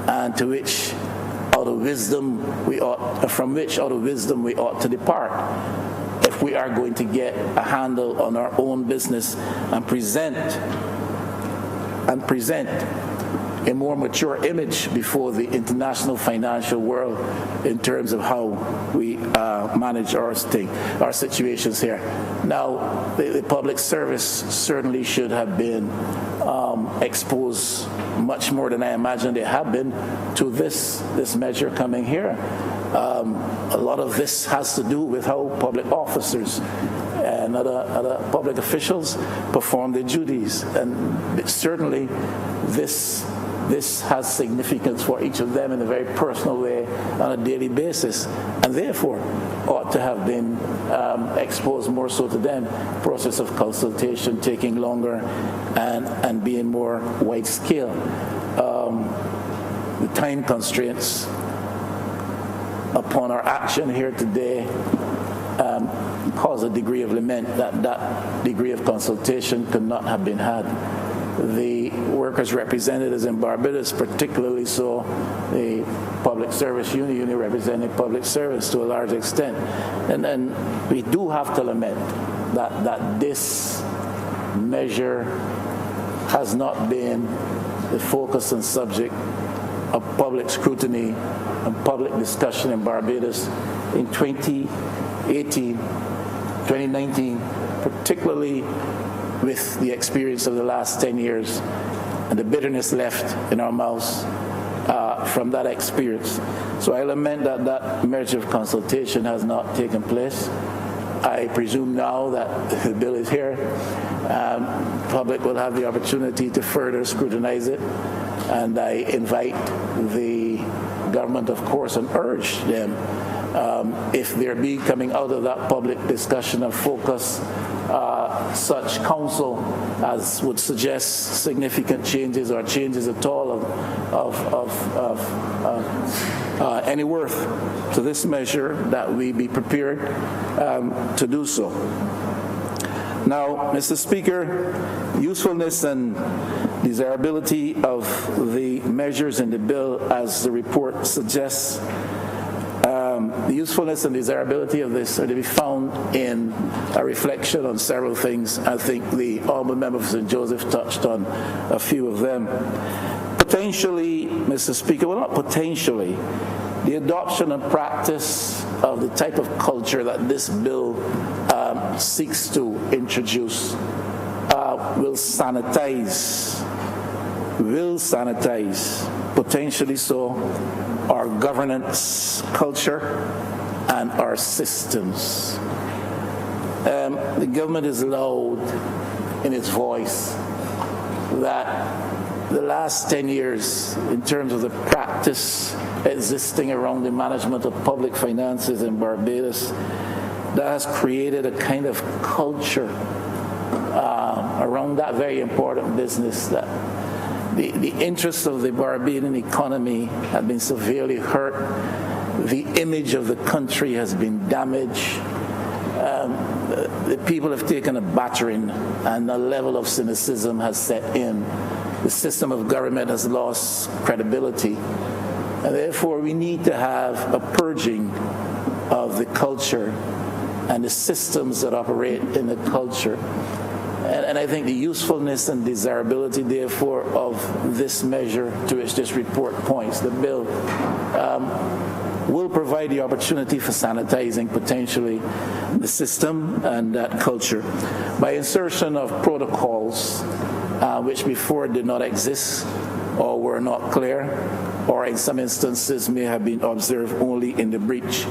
and to which, out of wisdom, we ought to depart, if we are going to get a handle on our own business and present a more mature image before the international financial world in terms of how we manage our situations here. Now, the public service certainly should have been exposed much more than I imagined they have been to this measure coming here. A lot of this has to do with how public officers and other public officials perform their duties, and certainly this has significance for each of them in a very personal way on a daily basis, and therefore ought to have been exposed more so to them. Process of consultation taking longer and being more wide scale. The time constraints upon our action here today cause a degree of lament that degree of consultation could not have been had. The workers' representatives in Barbados, particularly so the public service union representing public service to a large extent. And we do have to lament that this measure has not been the focus and subject of public scrutiny and public discussion in Barbados in 2018, 2019, particularly with the experience of the last 10 years and the bitterness left in our mouths from that experience. So I lament that measure of consultation has not taken place. I presume now that the bill is here, the public will have the opportunity to further scrutinize it, and I invite the government, of course, and urge them, if there be coming out of that public discussion and focus such counsel as would suggest significant changes or changes at all of any worth to this measure, that we be prepared to do so. Now, Mr. Speaker, usefulness and desirability of the measures in the bill, as the report suggests, the usefulness and desirability of this are to be found in a reflection on several things. I think the Honourable Member for St. Joseph touched on a few of them. Potentially, Mr. Speaker, well, not potentially, the adoption and practice of the type of culture that this bill seeks to introduce will sanitize, potentially so, our governance culture and our systems. The government is loud in its voice that the last 10 years, in terms of the practice existing around the management of public finances in Barbados, that has created a kind of culture around that very important business, that the interests of the Barbadian economy have been severely hurt. The image of the country has been damaged. The people have taken a battering, and a level of cynicism has set in. The system of government has lost credibility. And therefore, we need to have a purging of the culture and the systems that operate in the culture. And I think the usefulness and desirability, therefore, of this measure to which this report points, the bill, will provide the opportunity for sanitizing potentially the system and that culture by insertion of protocols which before did not exist or were not clear, or in some instances may have been observed only in the breach.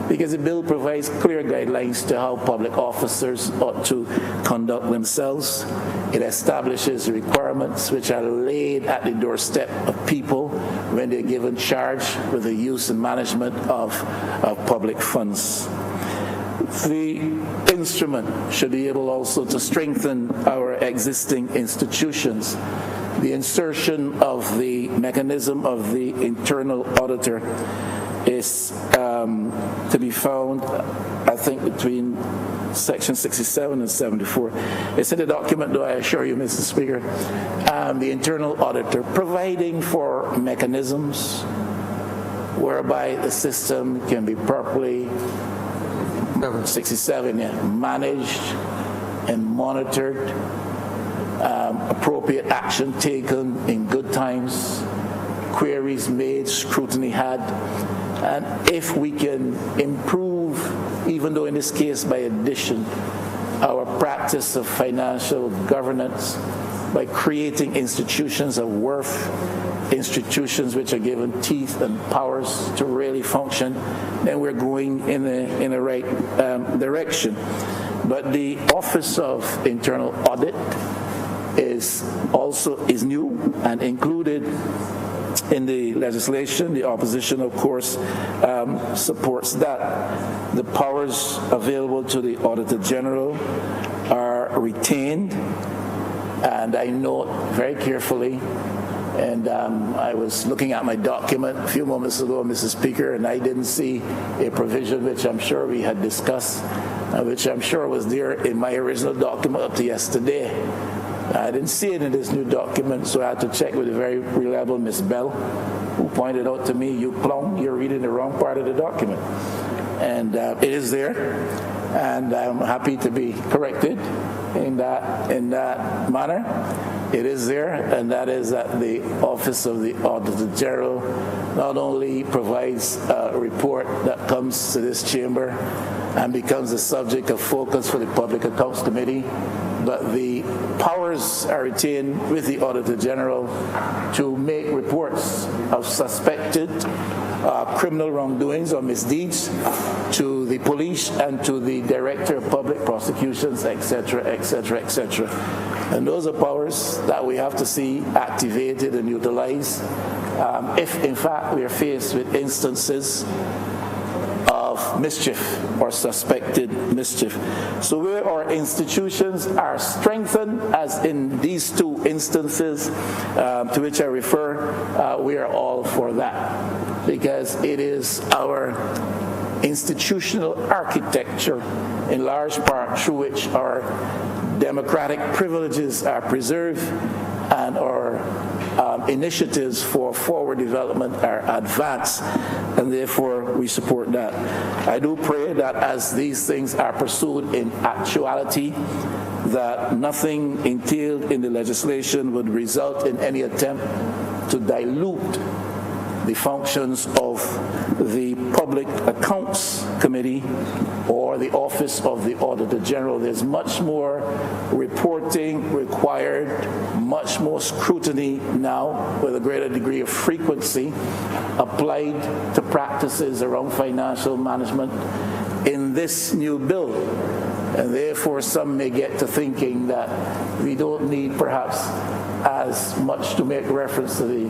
Because the bill provides clear guidelines to how public officers ought to conduct themselves. It establishes requirements which are laid at the doorstep of people when they're given charge with the use and management of public funds. The instrument should be able also to strengthen our existing institutions. The insertion of the mechanism of the internal auditor is to be found, I think, between section 67 and 74. It's in the document, though, I assure you, Mr. Speaker. The internal auditor providing for mechanisms whereby the system can be properly 67, managed and monitored, appropriate action taken in good times, queries made, scrutiny had, and if we can improve, even though in this case by addition, our practice of financial governance by creating institutions of worth, institutions which are given teeth and powers to really function, then we're going in the right direction. But the Office of Internal Audit is new and included in the legislation. The opposition, of course, supports that. The powers available to the Auditor General are retained, and I note very carefully, and I was looking at my document a few moments ago, Mr. Speaker, and I didn't see a provision which I'm sure we had discussed, which I'm sure was there in my original document up to yesterday. I didn't see it in this new document, so I had to check with the very reliable Miss Bell, who pointed out to me, you're reading the wrong part of the document. And it is there, and I'm happy to be corrected in that manner. It is there, and that is that the Office of the Auditor General not only provides a report that comes to this chamber and becomes the subject of focus for the Public Accounts Committee, but the powers are retained with the Auditor General to make reports of suspected criminal wrongdoings or misdeeds to the police and to the Director of Public Prosecutions, etc., etc., etc. And those are powers that we have to see activated and utilized if, in fact, we are faced with instances of mischief or suspected mischief. So where our institutions are strengthened, as in these two instances to which I refer, we are all for that, because it is our institutional architecture in large part through which our democratic privileges are preserved and our initiatives for forward development are advanced, and therefore we support that. I do pray that as these things are pursued in actuality, that nothing entailed in the legislation would result in any attempt to dilute the functions of the Public Accounts Committee or the Office of the Auditor General. There's much more reporting required, much more scrutiny now with a greater degree of frequency applied to practices around financial management in this new bill. And therefore some may get to thinking that we don't need perhaps as much to make reference to the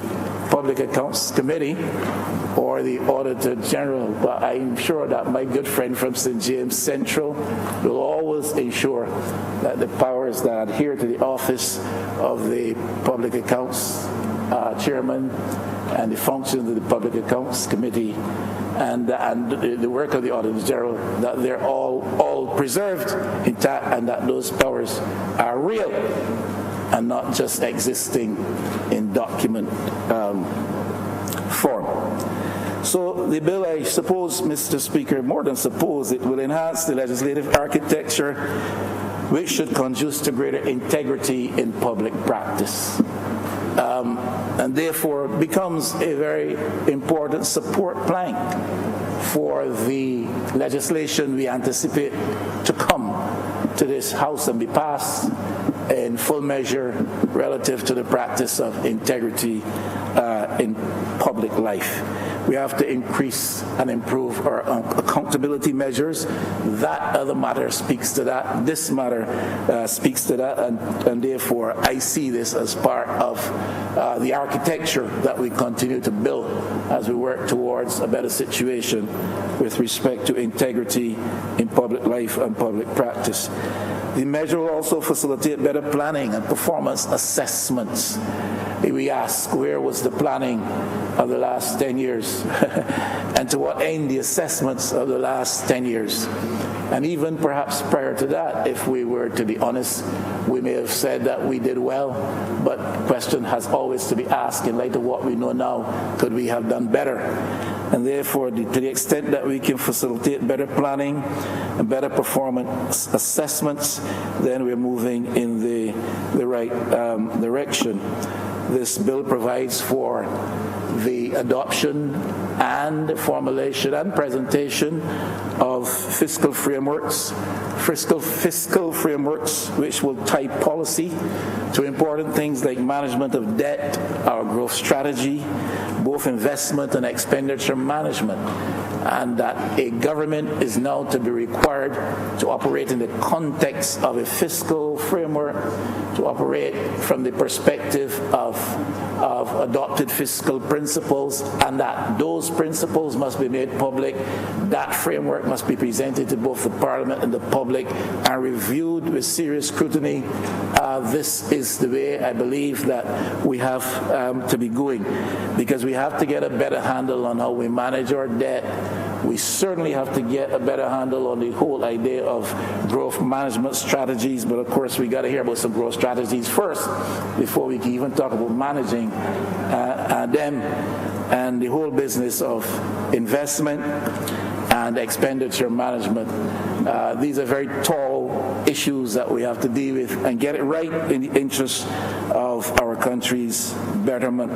Public Accounts Committee or the Auditor General, but I'm sure that my good friend from St. James Central will always ensure that the powers that adhere to the office of the Public Accounts Chairman and the functions of the Public Accounts Committee and the work of the Auditor General, that they're all preserved intact, and that those powers are real and not just existing in document form. So the bill, I suppose, Mr. Speaker, more than suppose, it will enhance the legislative architecture which should conduce to greater integrity in public practice. And therefore becomes a very important support plank for the legislation we anticipate to come to this House and be passed in full measure relative to the practice of integrity in public life. We have to increase and improve our accountability measures. That other matter speaks to that. This matter speaks to that, and therefore I see this as part of the architecture that we continue to build as we work towards a better situation with respect to integrity in public life and public practice. The measure will also facilitate better planning and performance assessments. We ask, where was the planning of the last 10 years? And to what end the assessments of the last 10 years? And even perhaps prior to that, if we were to be honest, we may have said that we did well, but the question has always to be asked in light of what we know now, could we have done better? And therefore, to the extent that we can facilitate better planning and better performance assessments, then we're moving in the right direction. This bill provides for the adoption and formulation and presentation of fiscal frameworks which will tie policy to important things like management of debt, our growth strategy, both investment and expenditure management, and that a government is now to be required to operate in the context of a fiscal framework, to operate from the perspective of adopted fiscal principles, and that those principles must be made public. That framework must be presented to both the Parliament and the public and reviewed with serious scrutiny. This is the way I believe that we have to be going, because we have to get a better handle on how we manage our debt. We certainly have to get a better handle on the whole idea of growth management strategies, but of course we got to hear about some growth strategies first before we can even talk about managing them, and the whole business of investment and expenditure management. These are very tall issues that we have to deal with and get it right in the interest of our country's betterment.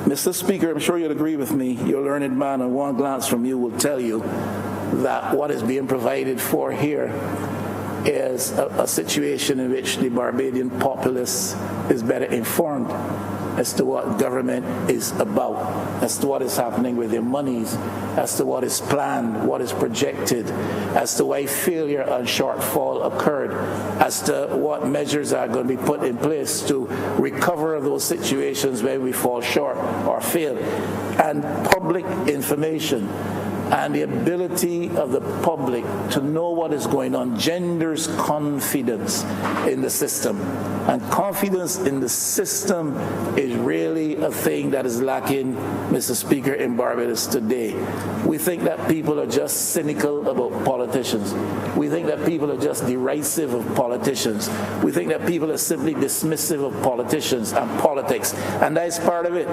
Mr. Speaker, I'm sure you'll agree with me. Your learned man, and one glance from you will tell you that what is being provided for here is a situation in which the Barbadian populace is better informed as to what government is about, as to what is happening with their monies, as to what is planned, what is projected, as to why failure and shortfall occurred, as to what measures are going to be put in place to recover those situations where we fall short or fail. And public information and the ability of the public to know what is going on genders confidence in the system. And confidence in the system is really a thing that is lacking, Mr. Speaker, in Barbados today. We think that people are just cynical about politicians. We think that people are just derisive of politicians. We think that people are simply dismissive of politicians and politics, and that is part of it.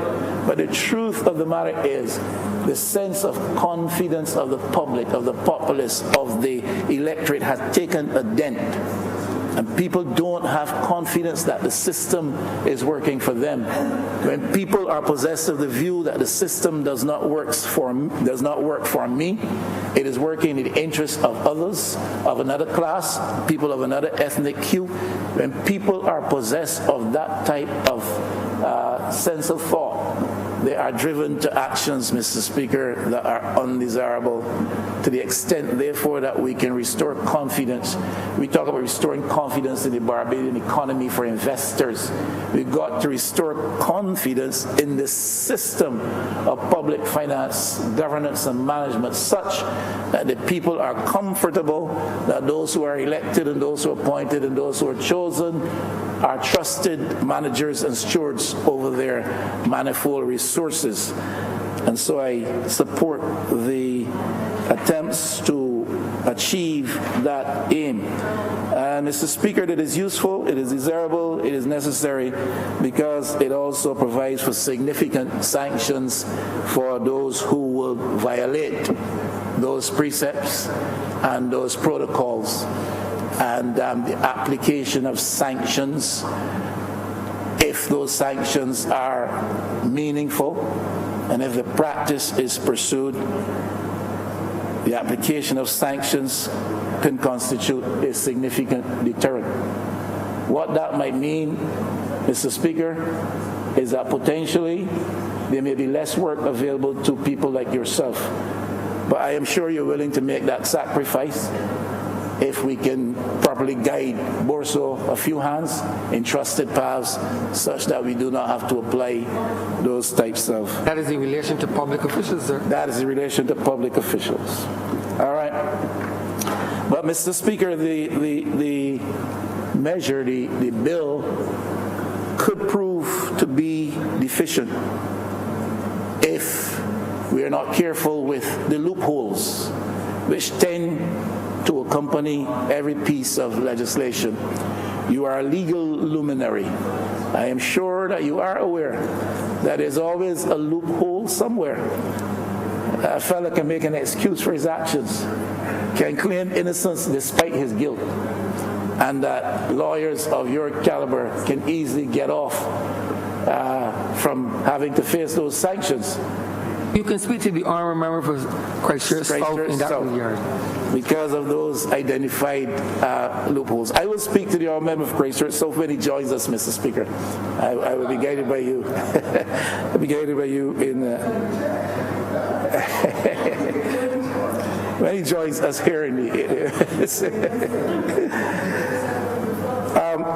But the truth of the matter is, the sense of confidence of the public, of the populace, of the electorate has taken a dent. And people don't have confidence that the system is working for them. When people are possessed of the view that the system does not work for me, it is working in the interest of others, of another class, people of another ethnic hue. When people are possessed of that type of sense of thought, they are driven to actions, Mr. Speaker, that are undesirable, to the extent, therefore, that we can restore confidence. We talk about restoring confidence in the Barbadian economy for investors. We've got to restore confidence in the system of public finance, governance, and management, such that the people are comfortable that those who are elected and those who are appointed and those who are chosen are trusted managers and stewards over their manifold resources. And so I support the attempts to achieve that aim. And Mr. Speaker, it is useful, it is desirable, it is necessary because it also provides for significant sanctions for those who will violate those precepts and those protocols, and the application of sanctions, if those sanctions are meaningful and if the practice is pursued, the application of sanctions can constitute a significant deterrent. What that might mean, Mr. Speaker, is that potentially there may be less work available to people like yourself. But I am sure you're willing to make that sacrifice if we can properly guide Borso a few hands in trusted paths such that we do not have to apply those types of... That is in relation to public officials, sir? That is in relation to public officials. All right. But, Mr. Speaker, the measure, the bill, could prove to be deficient if we are not careful with the loopholes which tend to accompany every piece of legislation. You are a legal luminary. I am sure that you are aware that there's always a loophole somewhere. A fellow can make an excuse for his actions, can claim innocence despite his guilt, and that lawyers of your caliber can easily get off from having to face those sanctions. You can speak to the honourable member for Christchurch South in that regard. Because of those identified loopholes. I will speak to the honourable member of Christchurch South when he joins us, Mr. Speaker. I will be guided by you. I'll be guided by you in when he joins us here in the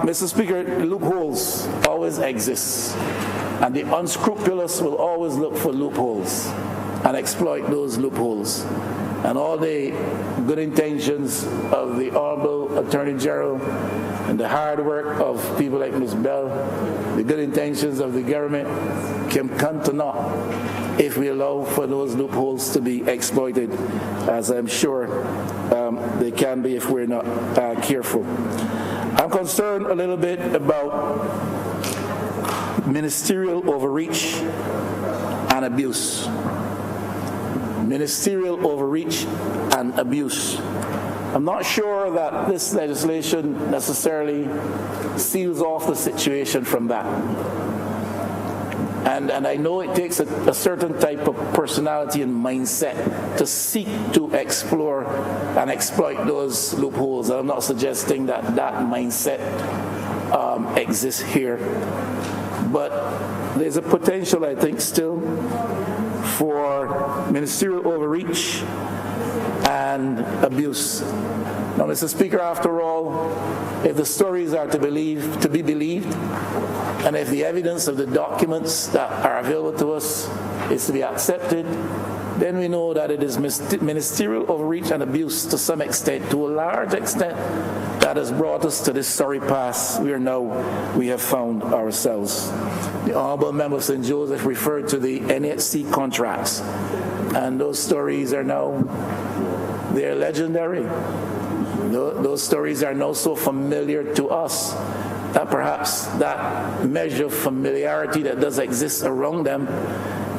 Mr. Speaker, loopholes always exist, and the unscrupulous will always look for loopholes and exploit those loopholes. And all the good intentions of the Honourable Attorney General and the hard work of people like Ms. Bell, the good intentions of the government can come to naught if we allow for those loopholes to be exploited, as I'm sure they can be if we're not careful. I'm concerned a little bit about ministerial overreach and abuse. Ministerial overreach and abuse. I'm not sure that this legislation necessarily seals off the situation from that. And I know it takes a certain type of personality and mindset to seek to explore and exploit those loopholes. And I'm not suggesting that that mindset exists here. But there's a potential, I think, still for ministerial overreach and abuse. Now, Mr. Speaker, after all, if the stories are to be believed, and if the evidence of the documents that are available to us is to be accepted, then we know that it is ministerial overreach and abuse to some extent, to a large extent, that has brought us to this sorry pass we have found ourselves. The Honourable Member of St. Joseph referred to the NHC contracts, and those stories are now, they're legendary. Those stories are now so familiar to us that perhaps that measure of familiarity that does exist around them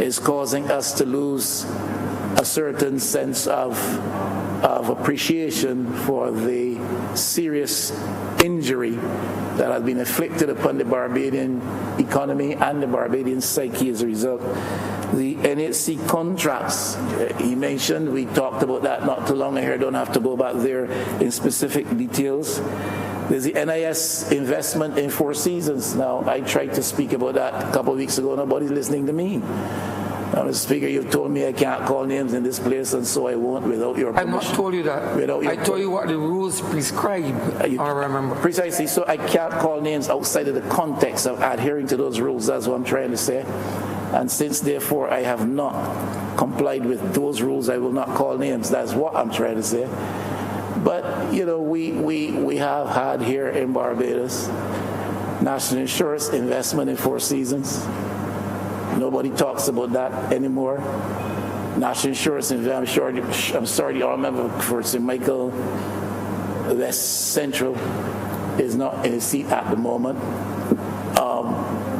is causing us to lose a certain sense of appreciation for the serious injury that has been inflicted upon the Barbadian economy and the Barbadian psyche as a result. The NHC contracts, he mentioned, we talked about that not too long ago, don't have to go back there in specific details. There's the NIS investment in Four Seasons. Now, I tried to speak about that a couple of weeks ago, nobody's listening to me. Now, Mr. Speaker, you've told me I can't call names in this place, and so I won't without your permission. I've not told you that. I told you what the rules prescribe, I remember. Precisely, so I can't call names outside of the context of adhering to those rules, that's what I'm trying to say. And since, therefore, I have not complied with those rules, I will not call names, that's what I'm trying to say. But, you know, we have had here in Barbados national insurance investment in Four Seasons. Nobody talks about that anymore. National Insurance Investment. I'm sorry, the Honourable Member for St. Michael West Central is not in his seat at the moment.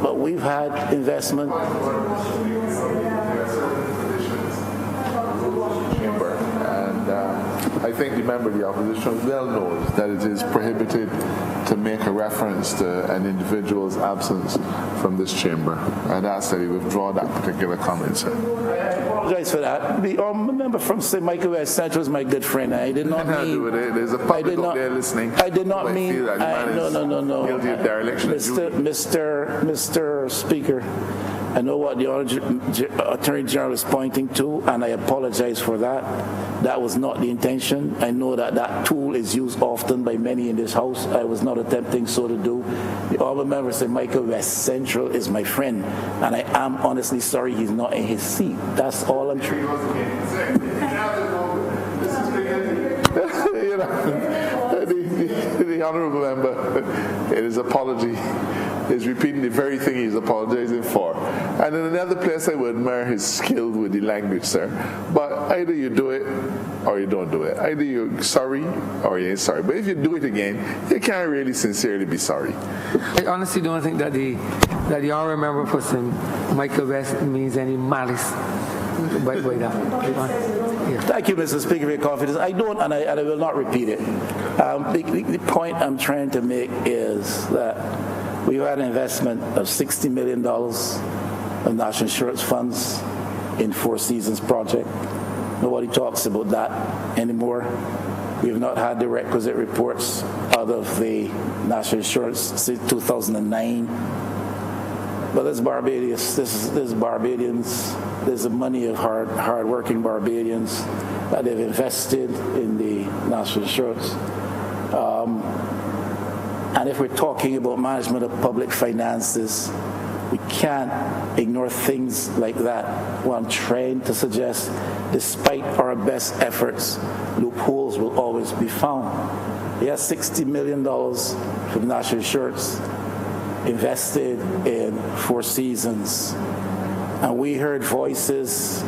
But we've had investment. I think the member of the opposition well knows that it is prohibited to make a reference to an individual's absence from this chamber. And ask that he withdraw that particular comment, sir. I apologize for that. The member from St. Michael West Central is my good friend. I did not mean... do with it. There's a public out there listening. I did not mean... No. Guilty of dereliction of duty. Mr. Speaker, I know what the Attorney General is pointing to, and I apologize for that. That was not the intention. I know that that tool is used often by many in this House. I was not attempting so to do. The Honourable Member St. Michael West Central is my friend, and I am honestly sorry he's not in his seat. That's all I'm trying. The Honourable Member, in his apology, is repeating the very thing he's apologizing for. And in another place, I would admire his skill with the language, sir. But either you do it or you don't do it. Either you're sorry or you ain't sorry. But if you do it again, you can't really sincerely be sorry. I honestly don't think that the Honourable Member for St. Michael West means any malice by that. Yeah. Thank you, Mr. Speaker, for your confidence. I don't, and I will not repeat it. The point I'm trying to make is that we've had an investment of $60 million of national insurance funds in Four Seasons project. Nobody talks about that anymore. We have not had the requisite reports out of the national insurance since 2009. But this Barbados, this is Barbadians. There's the money of hard-working Barbadians that they've invested in the national insurance. And if we're talking about management of public finances, we can't ignore things like that. What I'm trying to suggest, despite our best efforts, loopholes will always be found. We have $60 million from national insurance invested in Four Seasons. And we heard voices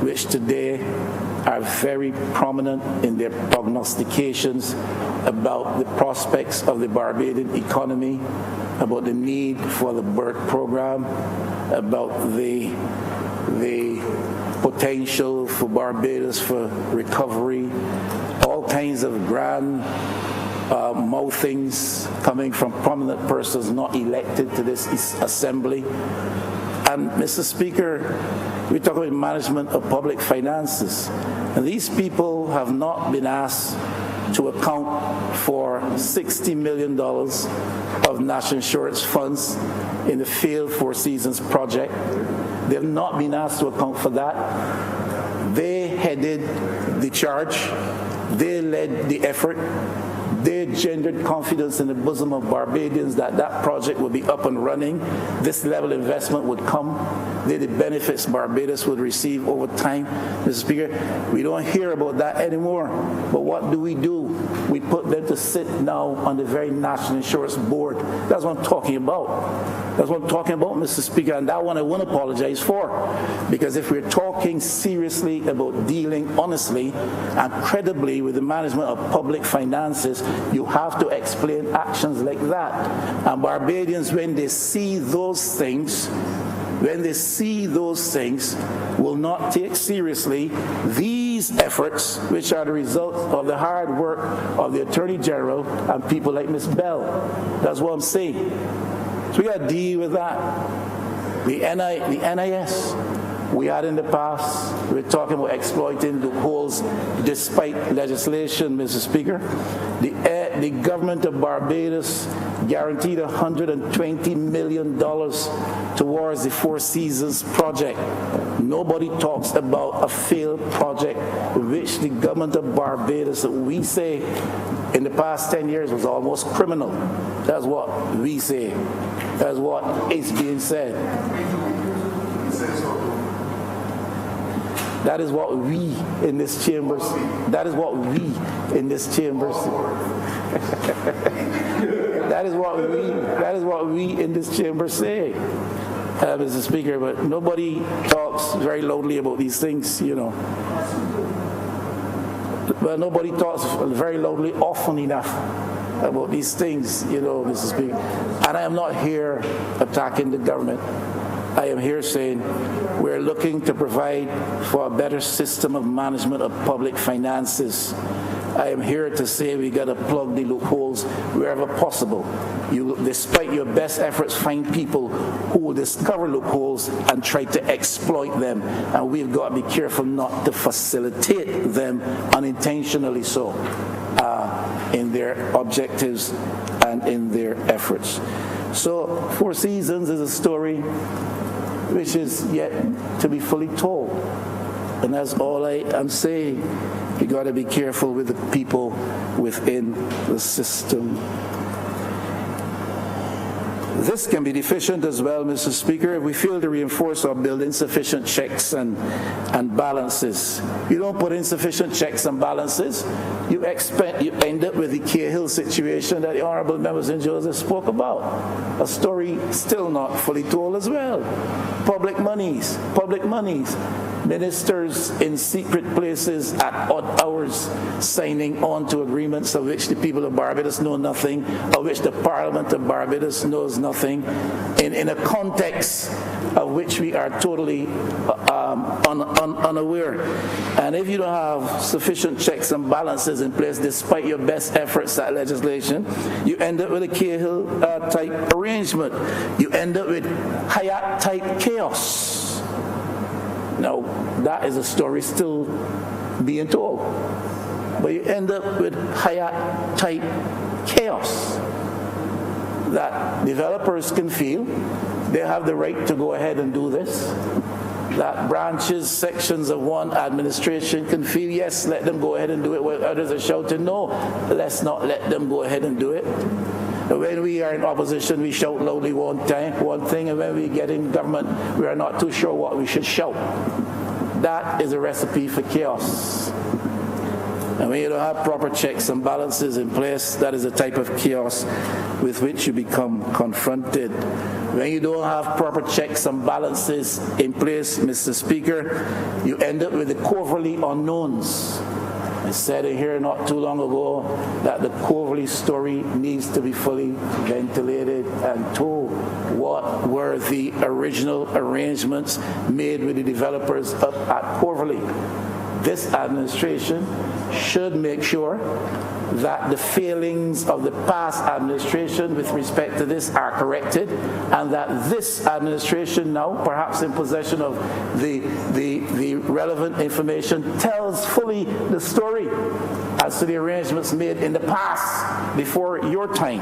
which today are very prominent in their prognostications about the prospects of the Barbadian economy, about the need for the birth program, about the potential for Barbados for recovery, all kinds of grand mouthings coming from prominent persons not elected to this assembly. And Mr. Speaker, we talk about management of public finances. And these people have not been asked to account for $60 million of national insurance funds in the failed Four Seasons project. They have not been asked to account for that. They headed the charge. They led the effort. They gendered confidence in the bosom of Barbadians that that project would be up and running. This level of investment would come. The benefits Barbados would receive over time. Mr. Speaker, we don't hear about that anymore. But what do? We put them to sit now on the very National Insurance Board. That's what I'm talking about. That's what I'm talking about, Mr. Speaker, and that one I won't apologize for. Because if we're talking seriously about dealing honestly and credibly with the management of public finances, you have to explain actions like that. And Barbadians, when they see those things, will not take seriously these efforts, which are the result of the hard work of the Attorney General and people like Ms. Bell. That's what I'm saying. So we got to deal with that. The NIS, we had in the past, we're talking about exploiting loopholes despite legislation, Mr. Speaker. The government of Barbados guaranteed $120 million towards the Four Seasons project. Nobody talks about a failed project which the government of Barbados, that we say in the past 10 years was almost criminal. That's what we say. That's what is being said. That is what we in this chamber say. That is what we in this chamber say. That is what we in this chamber say. Mr. Speaker, but nobody talks very loudly about these things, Well, nobody talks very loudly often enough about these things, Mr. Speaker. And I am not here attacking the government. I am here saying we're looking to provide for a better system of management of public finances. I am here to say we got to plug the loopholes wherever possible. Despite your best efforts, find people who will discover loopholes and try to exploit them. And we've got to be careful not to facilitate them unintentionally so in their objectives and in their efforts. So Four Seasons is a story which is yet to be fully told. And that's all I am saying. You got to be careful with the people within the system. This can be deficient as well, Mr. Speaker, if we fail to reinforce or build insufficient checks and balances. You don't put insufficient checks and balances, you end up with the Cahill situation that the Honourable Member St. Joseph spoke about. A story still not fully told as well. Public monies. Ministers in secret places at odd hours signing on to agreements of which the people of Barbados know nothing, of which the Parliament of Barbados knows nothing, in a context of which we are totally unaware. And if you don't have sufficient checks and balances in place, despite your best efforts at legislation, you end up with a Cahill type arrangement. You end up with Hayat type chaos. Now, that is a story still being told. But you end up with Hayat-type chaos that developers can feel they have the right to go ahead and do this, that branches, sections of one administration can feel, yes, let them go ahead and do it, while others are shouting, no, let's not let them go ahead and do it. When we are in opposition, we shout loudly one thing, and when we get in government, we are not too sure what we should shout. That is a recipe for chaos. And when you don't have proper checks and balances in place, that is a type of chaos with which you become confronted. When you don't have proper checks and balances in place, Mr. Speaker, you end up with the covertly unknowns. I said it here not too long ago that the Coverley story needs to be fully ventilated and told. What were the original arrangements made with the developers up at Coverley? This administration should make sure that the failings of the past administration with respect to this are corrected, and that this administration now, perhaps in possession of the relevant information, tells fully the story as to the arrangements made in the past before your time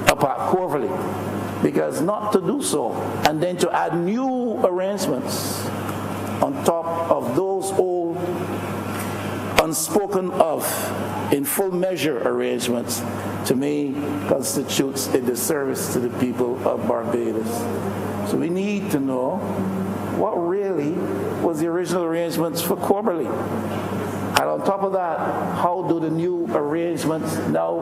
up at Coverley. Because not to do so and then to add new arrangements on top of those old unspoken of in full measure arrangements, to me, constitutes a disservice to the people of Barbados. So we need to know what really was the original arrangements for Coverley. And on top of that, how do the new arrangements now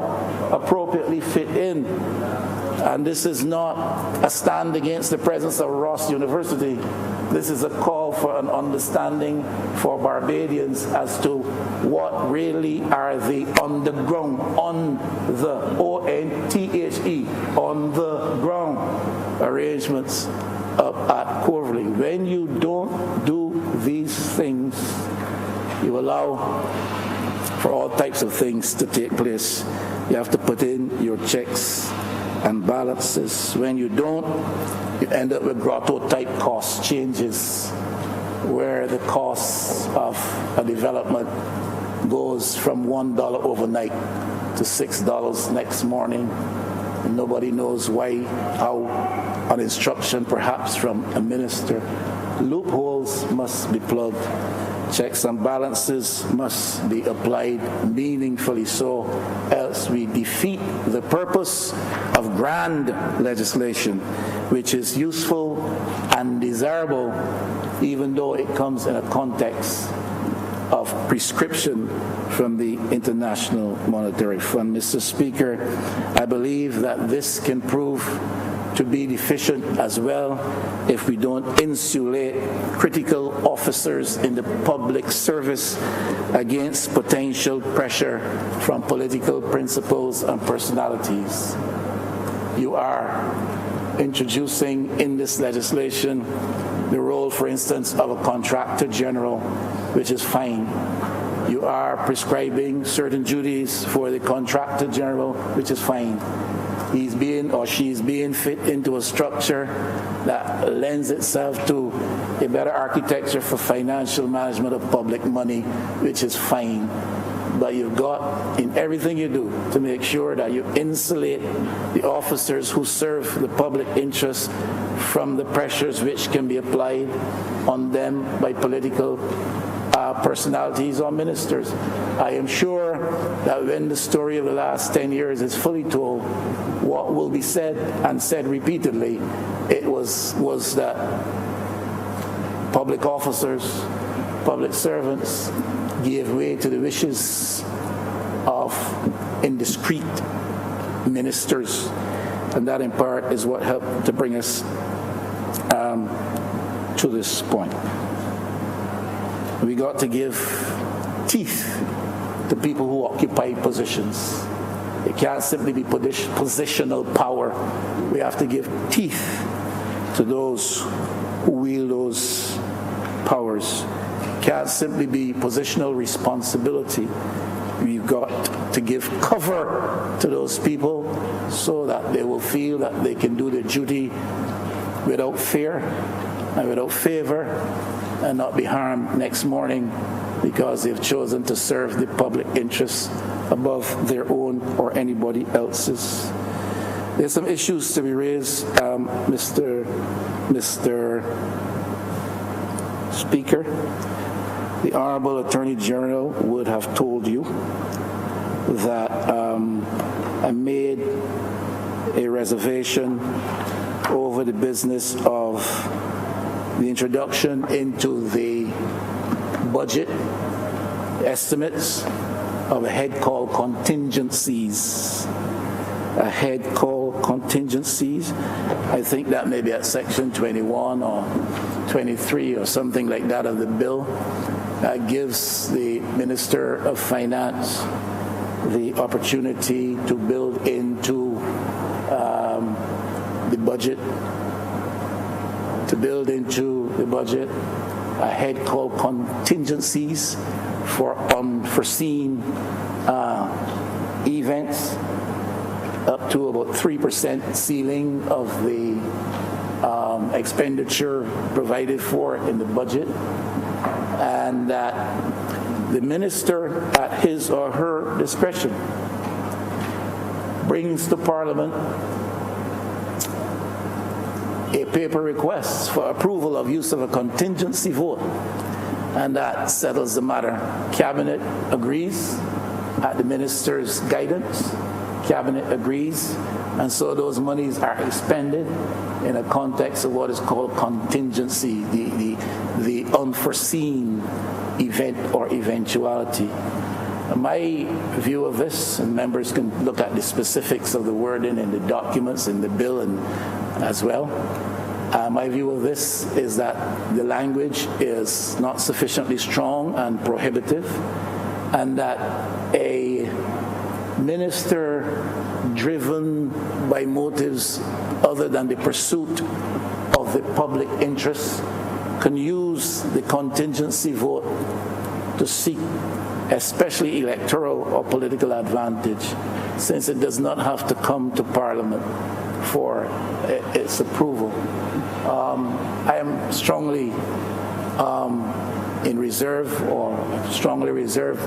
appropriately fit in? And this is not a stand against the presence of Ross University. This is a call for an understanding for Barbadians as to what really are the on the ground, on the O-N-T-H-E, on the ground arrangements up at Coverley. When you don't do these things, you allow for all types of things to take place. You have to put in your checks and balances. When you don't, you end up with grotto-type cost changes, where the cost of a development goes from $1 overnight to $6 next morning. And nobody knows why, how, on instruction perhaps from a minister. Loopholes must be plugged. Checks and balances must be applied meaningfully so, else we defeat the purpose of grand legislation, which is useful and desirable, even though it comes in a context of prescription from the International Monetary Fund. Mr. Speaker, I believe that this can prove to be deficient as well if we don't insulate critical officers in the public service against potential pressure from political principles and personalities. You are introducing in this legislation the role, for instance, of a contractor general, which is fine. You are prescribing certain duties for the contractor general, which is fine. He's being or she's being fit into a structure that lends itself to a better architecture for financial management of public money, which is fine. But you've got, in everything you do, to make sure that you insulate the officers who serve the public interest from the pressures which can be applied on them by political personalities or ministers. I am sure that when the story of the last 10 years is fully told, what will be said and said repeatedly, it was that public officers, public servants gave way to the wishes of indiscreet ministers, and that in part is what helped to bring us to this point. We got to give teeth to people who occupy positions. It can't simply be positional power. We have to give teeth to those who wield those powers. It can't simply be positional responsibility. We've got to give cover to those people so that they will feel that they can do their duty without fear and without favor, and not be harmed next morning because they've chosen to serve the public interests above their own or anybody else's. There's some issues to be raised, Mr. Speaker. The Honourable Attorney General would have told you that I made a reservation over the business of the introduction into the budget estimates of a head called contingencies. A head called contingencies. I think that may be at section 21 or 23 or something like that of the bill. That gives the Minister of Finance the opportunity to build into the budget a head called contingencies for unforeseen events, up to about 3% ceiling of the expenditure provided for in the budget, and that the minister, at his or her discretion, brings to Parliament a paper request for approval of use of a contingency vote, and that settles the matter. Cabinet agrees at the minister's guidance. Cabinet agrees, and so those monies are expended in a context of what is called contingency, the unforeseen event or eventuality. My view of this, and members can look at the specifics of the wording in the documents in the bill and as well. My view of this is that the language is not sufficiently strong and prohibitive, and that a minister driven by motives other than the pursuit of the public interest can use the contingency vote to seek especially electoral or political advantage, since it does not have to come to Parliament for its approval. I am strongly in reserve, or strongly reserve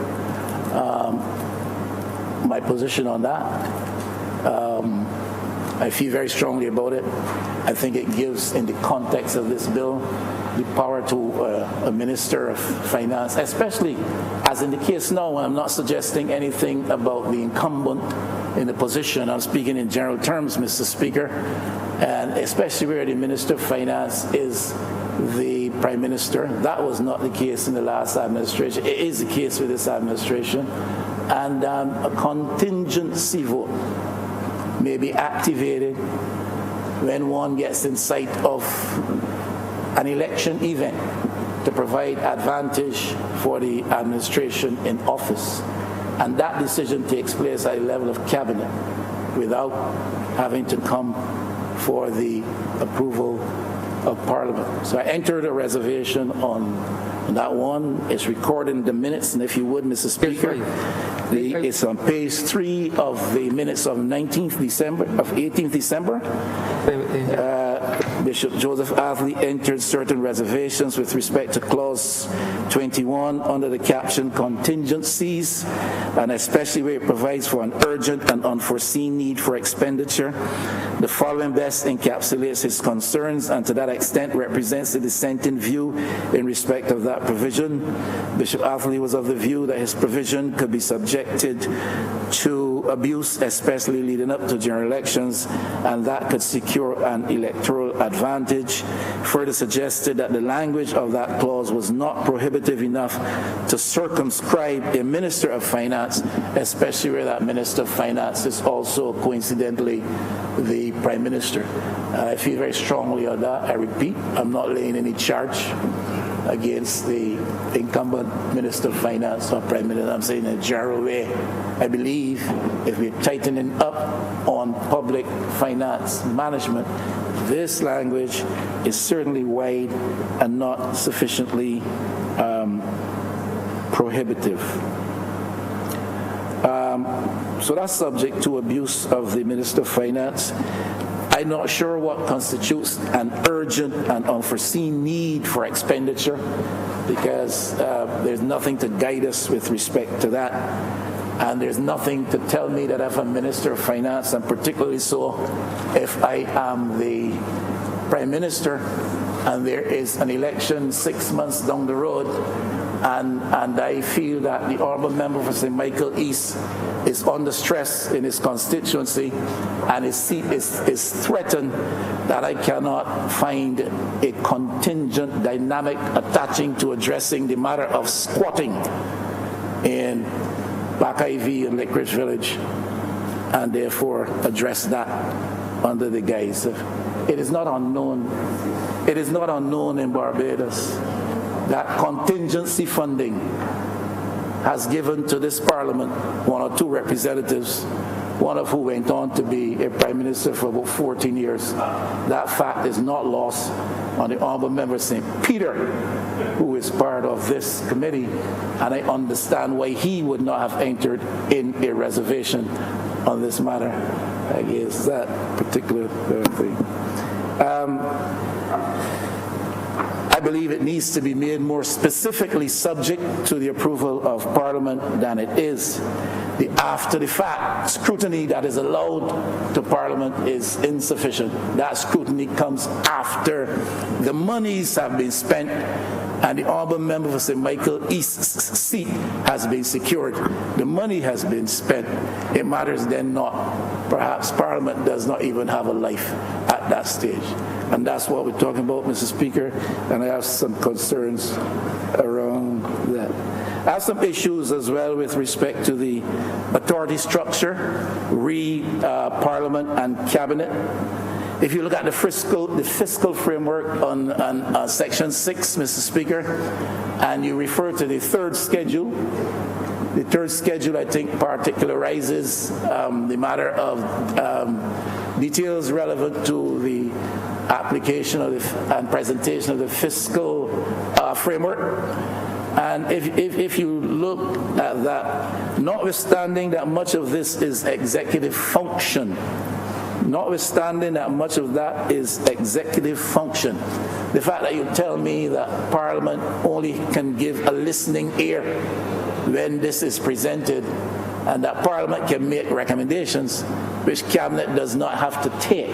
my position on that. I feel very strongly about it. I think it gives, in the context of this bill, the power to a Minister of Finance, especially as in the case now. I'm not suggesting anything about the incumbent in the position. I'm speaking in general terms, Mr. Speaker, and especially where the Minister of Finance is the Prime Minister. That was not the case in the last administration. It is the case with this administration. And a contingency vote may be activated when one gets in sight of an election event to provide advantage for the administration in office. And that decision takes place at the level of cabinet without having to come for the approval of Parliament. So I entered a reservation on that one. It's recorded in the minutes, and if you would, Mr. Speaker, it's on page 3 of the minutes of 18th December. Bishop Joseph Athley entered certain reservations with respect to clause 21 under the caption contingencies, and especially where it provides for an urgent and unforeseen need for expenditure. The following best encapsulates his concerns and to that extent represents the dissenting view in respect of that provision. Bishop Athley was of the view that his provision could be subjected to abuse, especially leading up to general elections, and that could secure an electoral advantage. Further suggested that the language of that clause was not prohibitive enough to circumscribe a Minister of Finance, especially where that Minister of Finance is also coincidentally the Prime Minister. I feel very strongly on that. I repeat, I'm not laying any charge against the incumbent Minister of Finance or Prime Minister. I'm saying in a general way, I believe if we're tightening up on public finance management, this language is certainly wide and not sufficiently prohibitive. So that's subject to abuse of the Minister of Finance. I'm not sure what constitutes an urgent and unforeseen need for expenditure, because there's nothing to guide us with respect to that. And there's nothing to tell me that if I'm Minister of Finance, and particularly so if I am the Prime Minister and there is an election 6 months down the road, and I feel that the Honourable Member for St. Michael East is under stress in his constituency and his seat is threatened, that I cannot find a contingent dynamic attaching to addressing the matter of squatting in Black Ivy and Lake Ridge Village, and therefore address that under the guise of, it is not unknown in Barbados that contingency funding has given to this Parliament 1 or 2 representatives, one of who went on to be a Prime Minister for about 14 years. That fact is not lost on the Honourable Member St. Peter, who is part of this committee, and I understand why he would not have entered in a reservation on this matter against that particular thing. I believe it needs to be made more specifically subject to the approval of Parliament than it is. The after-the-fact scrutiny that is allowed to Parliament is insufficient. That scrutiny comes after the monies have been spent and the Honourable Member for St. Michael East's seat has been secured. The money has been spent. It matters then not. Perhaps Parliament does not even have a life at that stage. And that's what we're talking about, Mr. Speaker, and I have some concerns around that. I have some issues as well with respect to the authority structure, Parliament and Cabinet. If you look at the fiscal framework on Section 6, Mr. Speaker, and you refer to the third schedule, I think, particularizes the matter of details relevant to the application of and presentation of the fiscal framework. And if you look at that, notwithstanding that much of this is executive function, the fact that you tell me that Parliament only can give a listening ear when this is presented, and that Parliament can make recommendations which Cabinet does not have to take.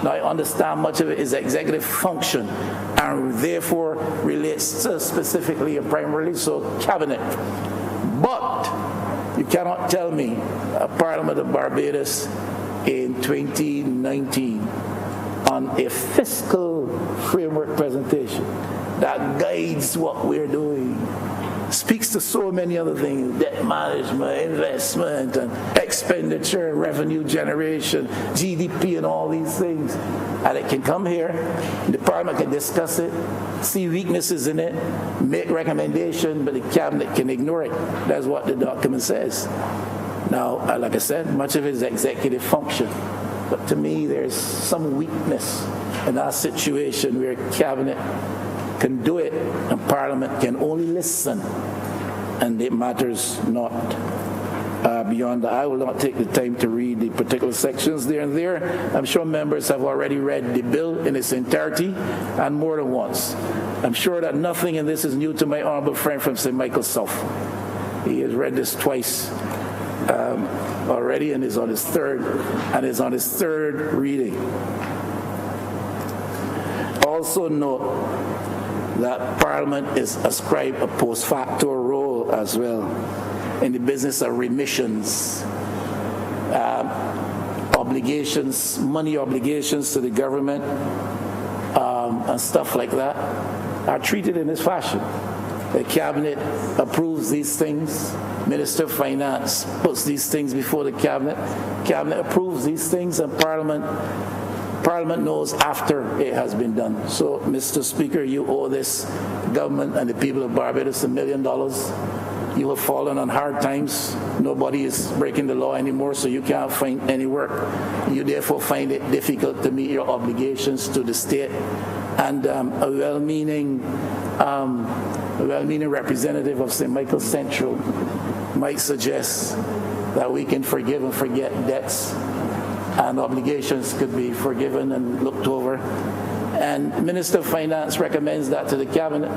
Now, I understand much of it is executive function and therefore relates to specifically and primarily so Cabinet. But you cannot tell me a Parliament of Barbados in 2019 on a fiscal framework presentation that guides what we're doing, speaks to so many other things: debt management, investment, and expenditure, revenue generation, GDP, and all these things. And it can come here, the Parliament can discuss it, see weaknesses in it, make recommendation, but the Cabinet can ignore it. That's what the document says. Now, like I said, much of it is executive function. But to me, there's some weakness in our situation where Cabinet can do it and Parliament can only listen, and it matters not beyond that. I will not take the time to read the particular sections there and there. I'm sure members have already read the bill in its entirety and more than once. I'm sure that nothing in this is new to my honourable friend from St. Michael's South. He has read this twice already and is on his third reading. Also note that Parliament is ascribed a post facto role as well in the business of remissions, obligations, money obligations to the government, and stuff like that are treated in this fashion. The Cabinet approves these things. Minister of Finance puts these things before the Cabinet. Cabinet approves these things, and Parliament knows after it has been done. So, Mr. Speaker, you owe this government and the people of Barbados $1 million. You have fallen on hard times. Nobody is breaking the law anymore, so you can't find any work. You therefore find it difficult to meet your obligations to the state. And a well-meaning representative of St. Michael's Central might suggest that we can forgive and forget debts, and obligations could be forgiven and looked over. And Minister of Finance recommends that to the Cabinet.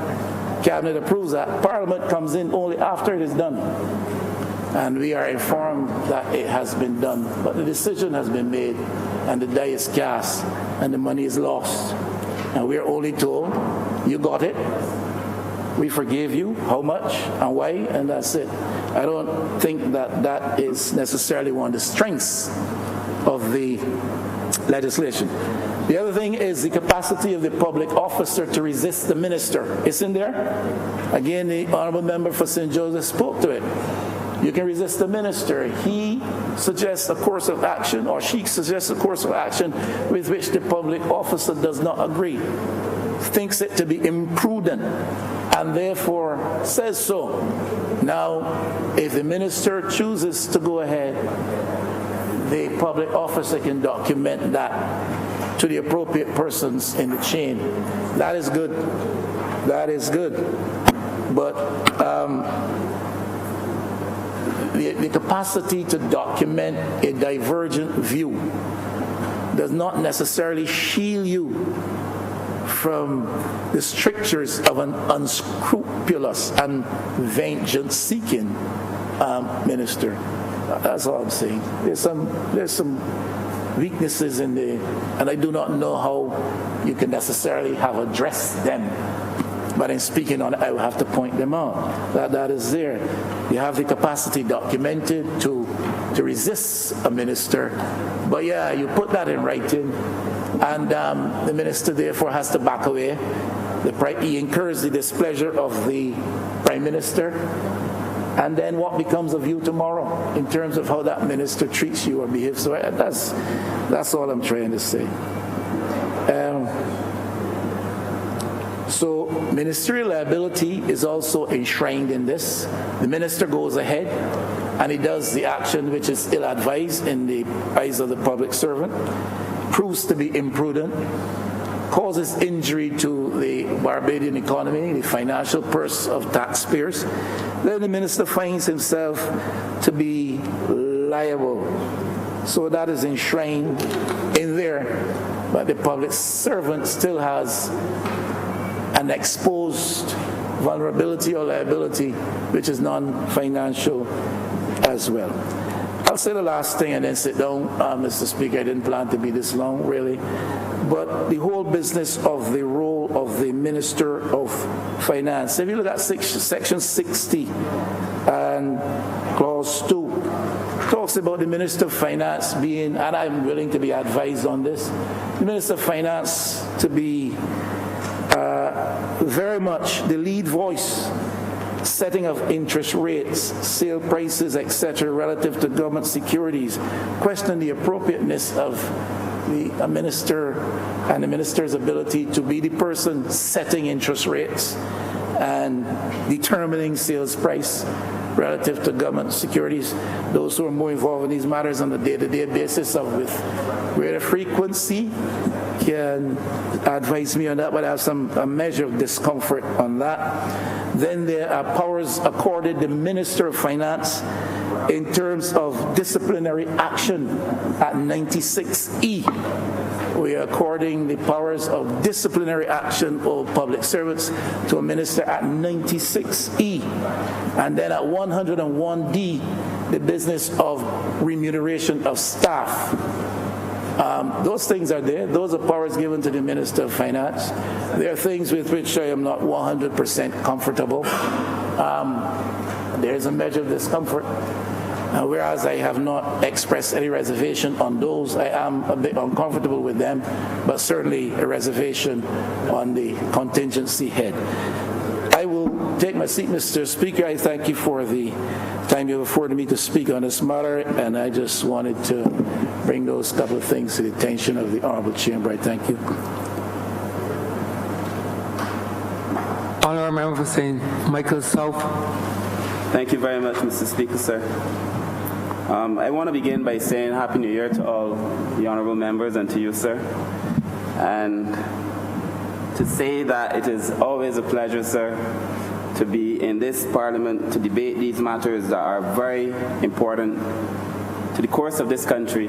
Cabinet approves that. Parliament comes in only after it is done. And we are informed that it has been done. But the decision has been made, and the die is cast, and the money is lost. And we are only told, you got it, we forgave you, how much and why, and that's it. I don't think that that is necessarily one of the strengths of the legislation. The other thing is the capacity of the public officer to resist the minister. It's in there. Again, the honourable member for St. Joseph spoke to it. You can resist the minister. He suggests a course of action, or she suggests a course of action with which the public officer does not agree, thinks it to be imprudent, and therefore says so. Now, if the minister chooses to go ahead, the public officer can document that to the appropriate persons in the chain. That is good. That is good. But the capacity to document a divergent view does not necessarily shield you from the strictures of an unscrupulous and vengeance-seeking minister. That's all I'm saying. There's some weaknesses in the, and I do not know how you can necessarily have addressed them. But in speaking on it, I will have to point them out. That is there. You have the capacity documented to resist a minister. But yeah, you put that in writing, and the minister therefore has to back away. He incurs the displeasure of the Prime Minister. And then what becomes of you tomorrow in terms of how that minister treats you or behaves? So that's all I'm trying to say. So ministerial liability is also enshrined in this. The minister goes ahead and he does the action which is ill-advised in the eyes of the public servant, proves to be imprudent, causes injury to the Barbadian economy, the financial purse of taxpayers. Then the minister finds himself to be liable. So that is enshrined in there. But the public servant still has an exposed vulnerability or liability which is non-financial as well. I'll say the last thing and then sit down, Mr. Speaker. I didn't plan to be this long, really. But the whole business of the role of the Minister of Finance. If you look at Section 60 and Clause 2, talks about the Minister of Finance being, and I'm willing to be advised on this, the Minister of Finance to be very much the lead voice, setting of interest rates, sale prices, etc., relative to government securities, question the appropriateness of the minister and the minister's ability to be the person setting interest rates and determining sales price relative to government securities. Those who are more involved in these matters on a day-to-day basis of with greater frequency can advise me on that, but I have a measure of discomfort on that. Then there are powers accorded the Minister of Finance in terms of disciplinary action at 96E. We are according the powers of disciplinary action of public servants to a minister at 96E. And then at 101D, the business of remuneration of staff. Those things are there. Those are powers given to the Minister of Finance. There are things with which I am not 100% comfortable. There is a measure of discomfort. Whereas I have not expressed any reservation on those, I am a bit uncomfortable with them, but certainly a reservation on the contingency head. I will take my seat, Mr. Speaker. I thank you for the time you have afforded me to speak on this matter, and I just wanted to bring those couple of things to the attention of the Honourable Chamber. I thank you. Honourable Member for St. Michael South. Thank you very much, Mr. Speaker, sir. I want to begin by saying Happy New Year to all the honourable members and to you, sir. And to say that it is always a pleasure, sir, to be in this Parliament to debate these matters that are very important to the course of this country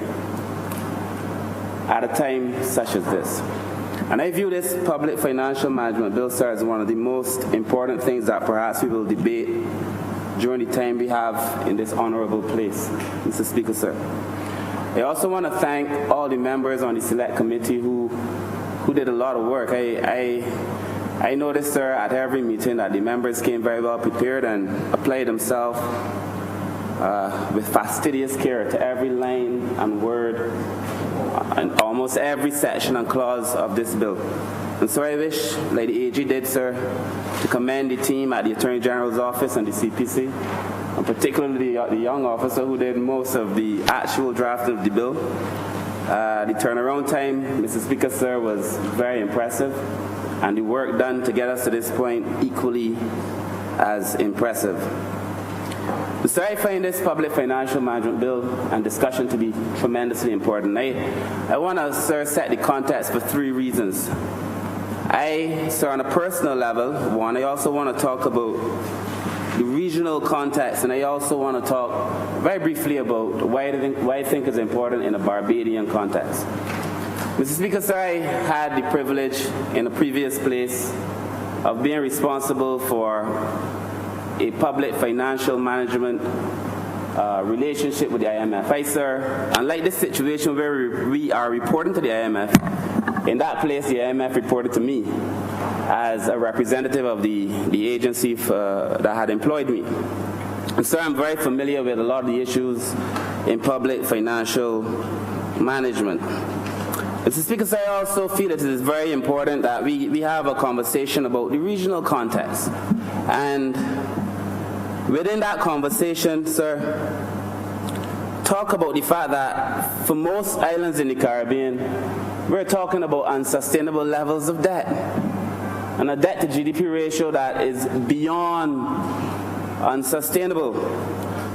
at a time such as this. And I view this Public Financial Management Bill, sir, as one of the most important things that perhaps we will debate during the time we have in this honourable place, Mr. Speaker, sir. I also want to thank all the members on the Select Committee who did a lot of work. I noticed, sir, at every meeting that the members came very well prepared and applied themselves with fastidious care to every line and word and almost every section and clause of this bill. And so I wish, like the AG did, sir, to commend the team at the Attorney General's office and the CPC, and particularly the young officer who did most of the actual drafting of the bill. The turnaround time, Mr. Speaker, sir, was very impressive, and the work done to get us to this point equally as impressive. So I find this Public Financial Management Bill and discussion to be tremendously important. I want to, sir, set the context for three reasons. So on a personal level, one, I also want to talk about the regional context, and I also want to talk very briefly about why I think is important in a Barbadian context. Mr. Speaker, sir, I had the privilege in a previous place of being responsible for a public financial management relationship with the IMF. Sir, unlike this situation where we are reporting to the IMF, in that place the IMF reported to me as a representative of the agency that had employed me. And so I'm very familiar with a lot of the issues in public financial management. Mr. Speaker, sir, I also feel it is very important that we have a conversation about the regional context. And within that conversation, sir, talk about the fact that for most islands in the Caribbean, we're talking about unsustainable levels of debt, and a debt to GDP ratio that is beyond unsustainable.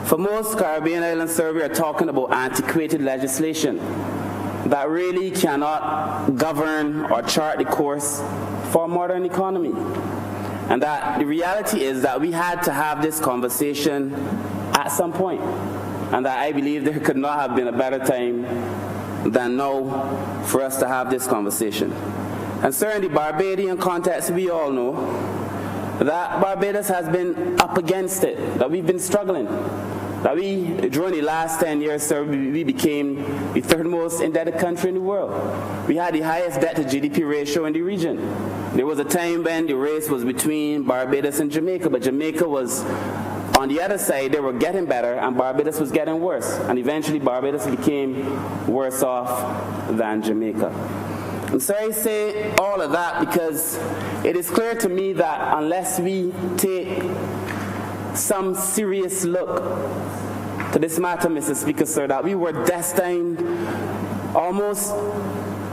For most Caribbean islands, sir, we are talking about antiquated legislation that really cannot govern or chart the course for a modern economy. And that the reality is that we had to have this conversation at some point, and that I believe there could not have been a better time than now for us to have this conversation. And sir, in the Barbadian context, we all know that Barbados has been up against it, that we've been struggling, that during the last 10 years, sir, we became the third most indebted country in the world. We had the highest debt to GDP ratio in the region. There was a time when the race was between Barbados and Jamaica, but Jamaica was on the other side. They were getting better, and Barbados was getting worse. And eventually, Barbados became worse off than Jamaica. And so I say all of that because it is clear to me that unless we take some serious look to this matter, Mr. Speaker, sir, that we were destined almost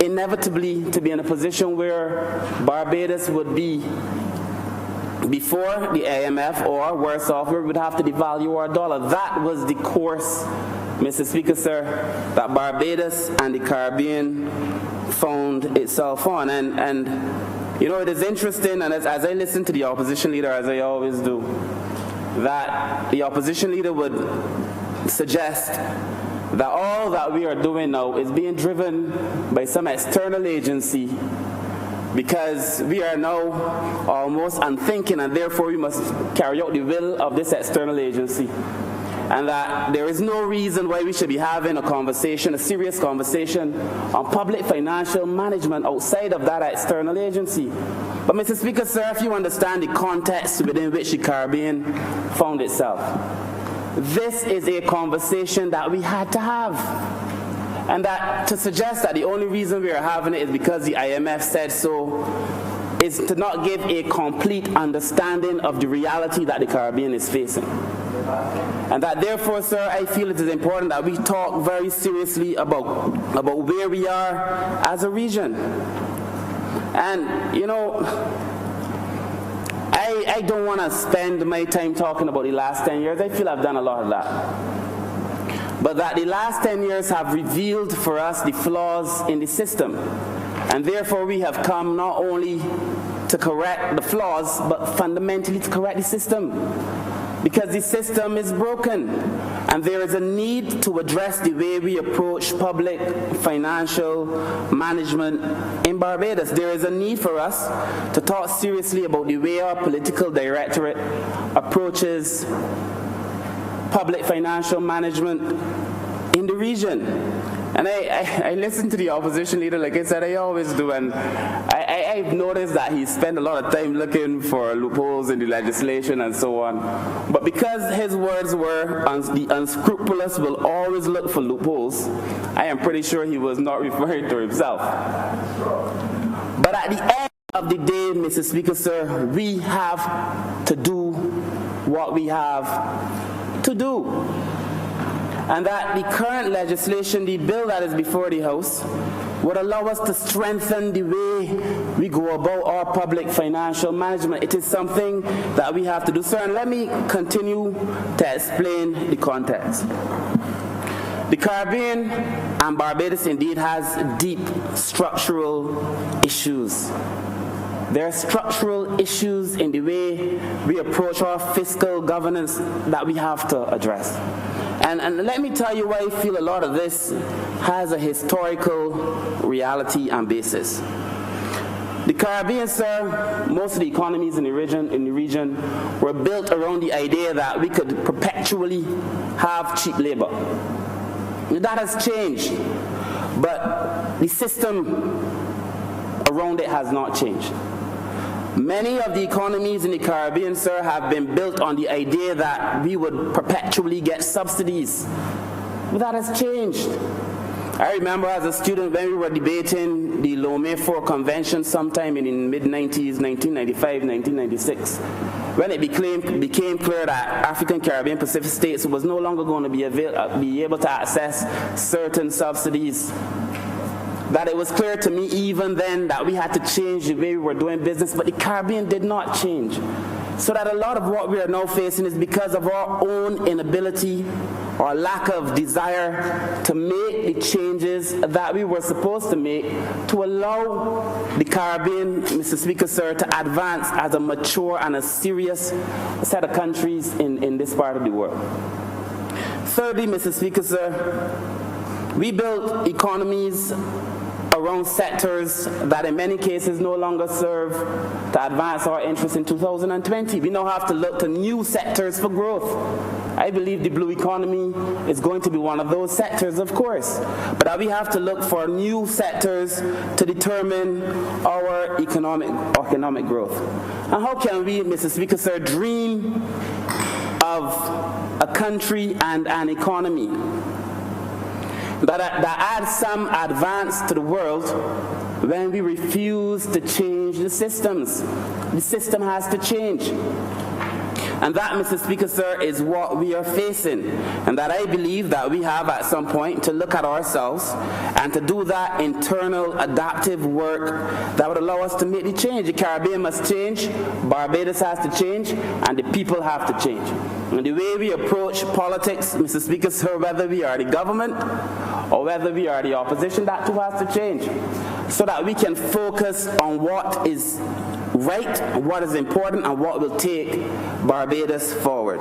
inevitably to be in a position where Barbados would be before the IMF, or worse off, we would have to devalue our dollar. That was the course, Mr. Speaker, sir, that Barbados and the Caribbean found itself on. And you know, it is interesting, and as I listen to the opposition leader, as I always do, that the opposition leader would suggest that all that we are doing now is being driven by some external agency, because we are now almost unthinking, and therefore we must carry out the will of this external agency. And that there is no reason why we should be having a conversation, a serious conversation on public financial management outside of that external agency. But Mr. Speaker, sir, if you understand the context within which the Caribbean found itself, this is a conversation that we had to have. And that to suggest that the only reason we are having it is because the IMF said so is to not give a complete understanding of the reality that the Caribbean is facing. And that therefore, sir, I feel it is important that we talk very seriously about where we are as a region. And, you know, I don't want to spend my time talking about the last 10 years. I feel I've done a lot of that. But that the last 10 years have revealed for us the flaws in the system. And therefore we have come not only to correct the flaws, but fundamentally to correct the system. Because the system is broken. And there is a need to address the way we approach public financial management in Barbados. There is a need for us to talk seriously about the way our political directorate approaches public financial management in the region. And I listen to the opposition leader, like I said, I always do, and I've noticed that he spent a lot of time looking for loopholes in the legislation and so on. But because his words were, the unscrupulous will always look for loopholes, I am pretty sure he was not referring to himself. But at the end of the day, Mr. Speaker, sir, we have to do what we have to do. And that the current legislation, the bill that is before the House, would allow us to strengthen the way we go about our public financial management. It is something that we have to do, sir. And let me continue to explain the context. The Caribbean and Barbados indeed has deep structural issues. There are structural issues in the way we approach our fiscal governance that we have to address. And let me tell you why I feel a lot of this has a historical reality and basis. The Caribbean, sir, most of the economies in the region were built around the idea that we could perpetually have cheap labor. That has changed, but the system around it has not changed. Many of the economies in the Caribbean, sir, have been built on the idea that we would perpetually get subsidies. But that has changed. I remember as a student when we were debating the Lomé IV Convention sometime in the mid-90s, 1995, 1996, when it became clear that African, Caribbean, Pacific states was no longer going to be able to access certain subsidies. That it was clear to me even then that we had to change the way we were doing business, but the Caribbean did not change. So that a lot of what we are now facing is because of our own inability or lack of desire to make the changes that we were supposed to make to allow the Caribbean, Mr. Speaker, sir, to advance as a mature and a serious set of countries in this part of the world. Thirdly, Mr. Speaker, sir, we built economies around sectors that in many cases no longer serve to advance our interests in 2020. We now have to look to new sectors for growth. I believe the blue economy is going to be one of those sectors, of course, but that we have to look for new sectors to determine our economic growth. And how can we, Mr. Speaker, sir, dream of a country and an economy that adds some advance to the world when we refuse to change the systems? The system has to change. And that, Mr. Speaker, sir, is what we are facing. And that I believe that we have at some point to look at ourselves and to do that internal adaptive work that would allow us to make the change. The Caribbean must change, Barbados has to change, and the people have to change. And the way we approach politics, Mr. Speaker, sir, whether we are the government or whether we are the opposition, that too has to change, so that we can focus on what is right, what is important, and what will take Barbados forward.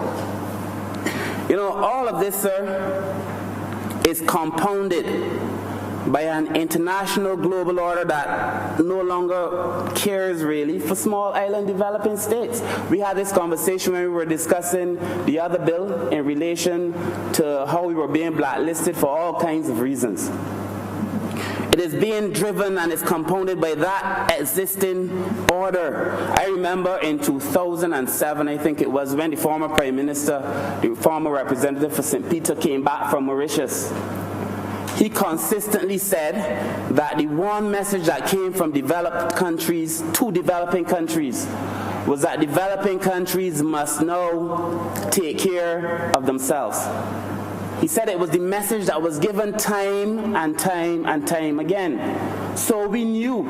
You know, all of this, sir, is compounded by an international global order that no longer cares really for small island developing states. We had this conversation when we were discussing the other bill in relation to how we were being blacklisted for all kinds of reasons. It is being driven and is compounded by that existing order. I remember in 2007, I think it was, when the former Prime Minister, the former representative for St. Peter, came back from Mauritius. He consistently said that the one message that came from developed countries to developing countries was that developing countries must now take care of themselves. He said it was the message that was given time and time and time again. So we knew,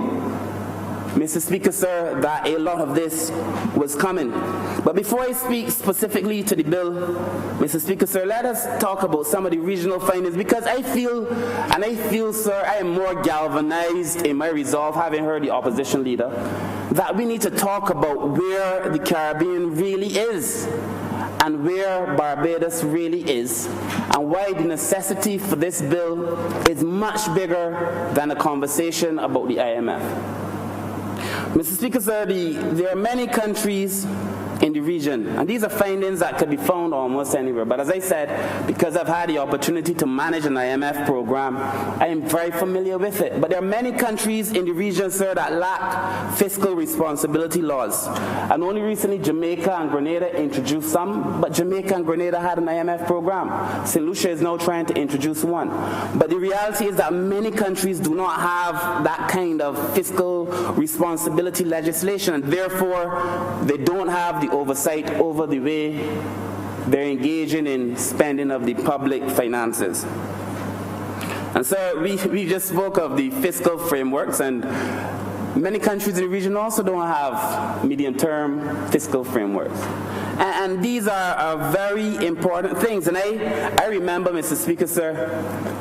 Mr. Speaker, sir, that a lot of this was coming. But before I speak specifically to the bill, Mr. Speaker, sir, let us talk about some of the regional findings, because I feel, sir, I am more galvanized in my resolve, having heard the opposition leader, that we need to talk about where the Caribbean really is and where Barbados really is, and why the necessity for this bill is much bigger than a conversation about the IMF. Mr. Speaker, sir, there are many countries in the region, and these are findings that could be found almost anywhere. But as I said, because I've had the opportunity to manage an IMF program, I am very familiar with it. But there are many countries in the region, sir, that lack fiscal responsibility laws. And only recently Jamaica and Grenada introduced some, but Jamaica and Grenada had an IMF program. St. Lucia is now trying to introduce one. But the reality is that many countries do not have that kind of fiscal responsibility legislation, and therefore they don't have the oversight over the way they're engaging in spending of the public finances. And so we just spoke of the fiscal frameworks, and many countries in the region also don't have medium-term fiscal frameworks. And these are very important things. And I remember, Mr. Speaker, sir,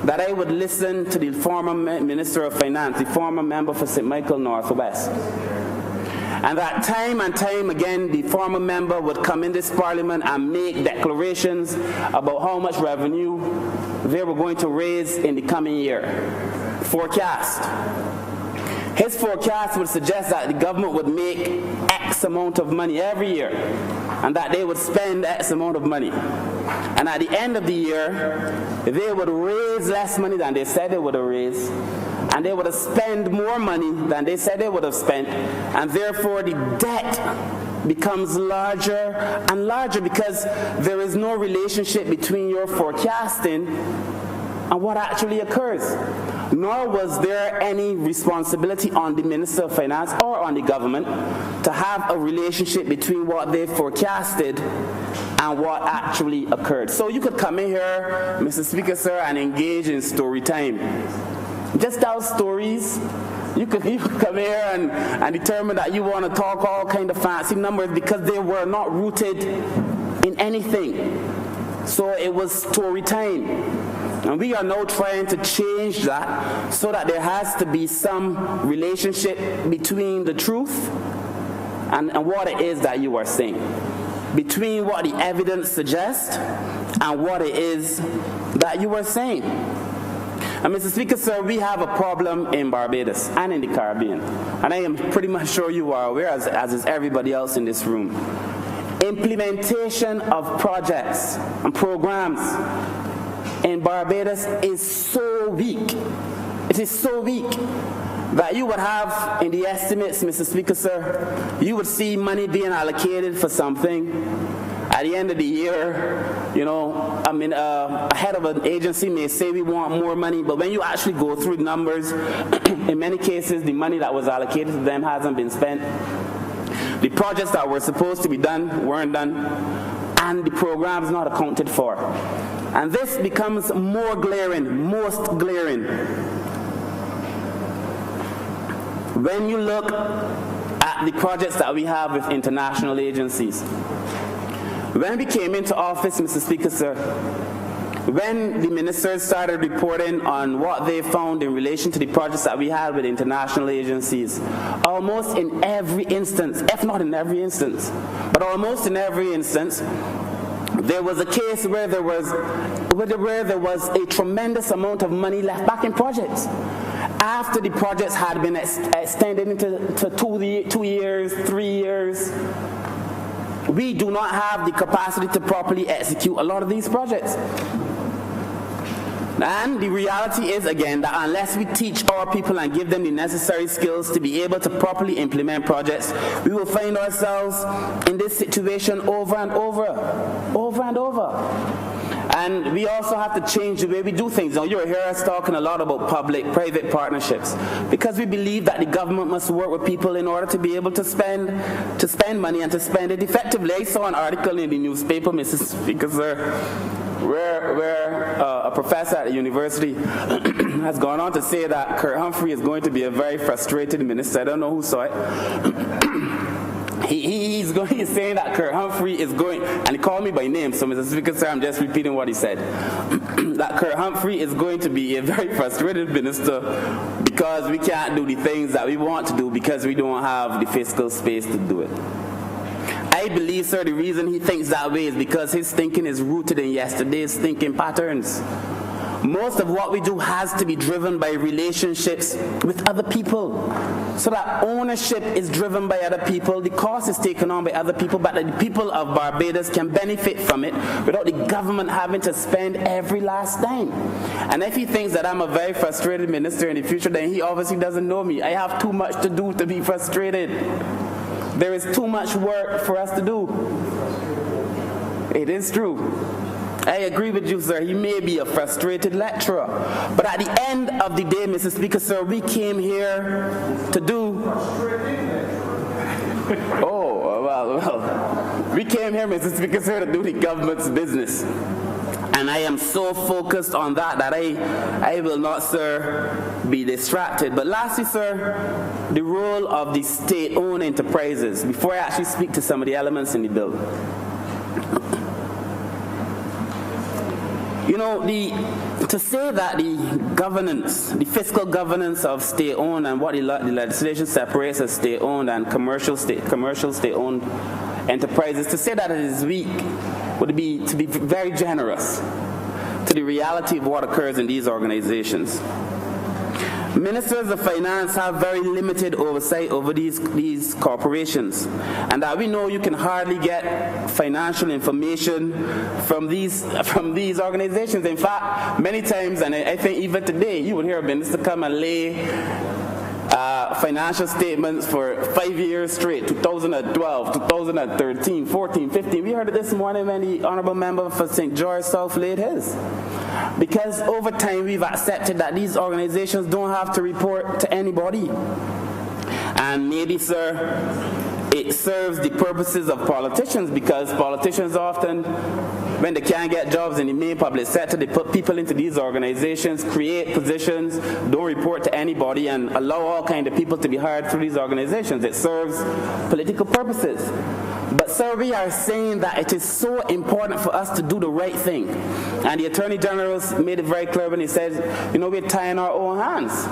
that I would listen to the former Minister of Finance, the former member for St. Michael Northwest. And that time and time again, the former member would come in this parliament and make declarations about how much revenue they were going to raise in the coming year. Forecast. His forecast would suggest that the government would make X amount of money every year, and that they would spend X amount of money. And at the end of the year, they would raise less money than they said they would have raised, and they would have spent more money than they said they would have spent, and therefore the debt becomes larger and larger, because there is no relationship between your forecasting and what actually occurs. Nor was there any responsibility on the Minister of Finance or on the government to have a relationship between what they forecasted and what actually occurred. So you could come in here, Mr. Speaker, sir, and engage in story time. Just tell stories. You could come here and determine that you want to talk all kind of fancy numbers, because they were not rooted in anything. So it was story time. And we are now trying to change that so that there has to be some relationship between the truth and what it is that you are saying, between what the evidence suggests and what it is that you are saying. And Mr. Speaker, sir, we have a problem in Barbados and in the Caribbean, and I am pretty much sure you are aware, as is everybody else in this room. Implementation of projects and programs in Barbados is so weak. It is so weak that you would have, in the estimates, Mr. Speaker, sir, you would see money being allocated for something. At the end of the year, you know, a head of an agency may say we want more money, but when you actually go through the numbers, in many cases, the money that was allocated to them hasn't been spent. The projects that were supposed to be done weren't done, and the programs not accounted for. And this becomes more glaring, most glaring, when you look at the projects that we have with international agencies. When we came into office, Mr. Speaker, sir, when the ministers started reporting on what they found in relation to the projects that we had with international agencies, almost in every instance, if not in every instance, but almost in every instance, there was a case where there was a tremendous amount of money left back in projects. After the projects had been extended into 2 years, 3 years, we do not have the capacity to properly execute a lot of these projects. And the reality is, again, that unless we teach our people and give them the necessary skills to be able to properly implement projects, we will find ourselves in this situation over and over, over and over. And we also have to change the way we do things. Now, you'll hear us talking a lot about public-private partnerships, because we believe that the government must work with people in order to be able to spend money and to spend it effectively. I saw an article in the newspaper, Mrs. Speaker, sir, where a professor at the university has gone on to say that Kurt Humphrey is going to be a very frustrated minister. I don't know who saw it. He's saying that Kurt Humphrey is going, and he called me by name, so Mr. Speaker, sir, I'm just repeating what he said, that Kurt Humphrey is going to be a very frustrated minister because we can't do the things that we want to do because we don't have the fiscal space to do it. I believe, sir, the reason he thinks that way is because his thinking is rooted in yesterday's thinking patterns. Most of what we do has to be driven by relationships with other people. So that ownership is driven by other people, the cost is taken on by other people, but the people of Barbados can benefit from it without the government having to spend every last dime. And if he thinks that I'm a very frustrated minister in the future, then he obviously doesn't know me. I have too much to do to be frustrated. There is too much work for us to do. It is true. I agree with you, sir. He may be a frustrated lecturer. But at the end of the day, Mr. Speaker, sir, we came here to do... We came here, Mr. Speaker, sir, to do the government's business. And I am so focused on that I will not, sir, be distracted. But lastly, sir, the role of the state-owned enterprises, before I actually speak to some of the elements in the bill. You know, to say that the governance, the fiscal governance of state-owned and what the legislation separates as state-owned and commercial state-owned enterprises, to say that it is weak would be to be very generous to the reality of what occurs in these organizations. Ministers of Finance have very limited oversight over these corporations, and that we know you can hardly get financial information from these organizations. In fact, many times, and I think even today, you would hear a minister come and lay financial statements for 5 years straight, 2012, 2013, 14, 15. We heard it this morning when the Honourable Member for St. George South laid his. Because over time we've accepted that these organizations don't have to report to anybody. And maybe, sir, it serves the purposes of politicians, because politicians often, when they can't get jobs in the main public sector, they put people into these organizations, create positions, don't report to anybody, and allow all kinds of people to be hired through these organizations. It serves political purposes. But, sir, we are saying that it is so important for us to do the right thing. And the Attorney General made it very clear when he says, you know, we're tying our own hands.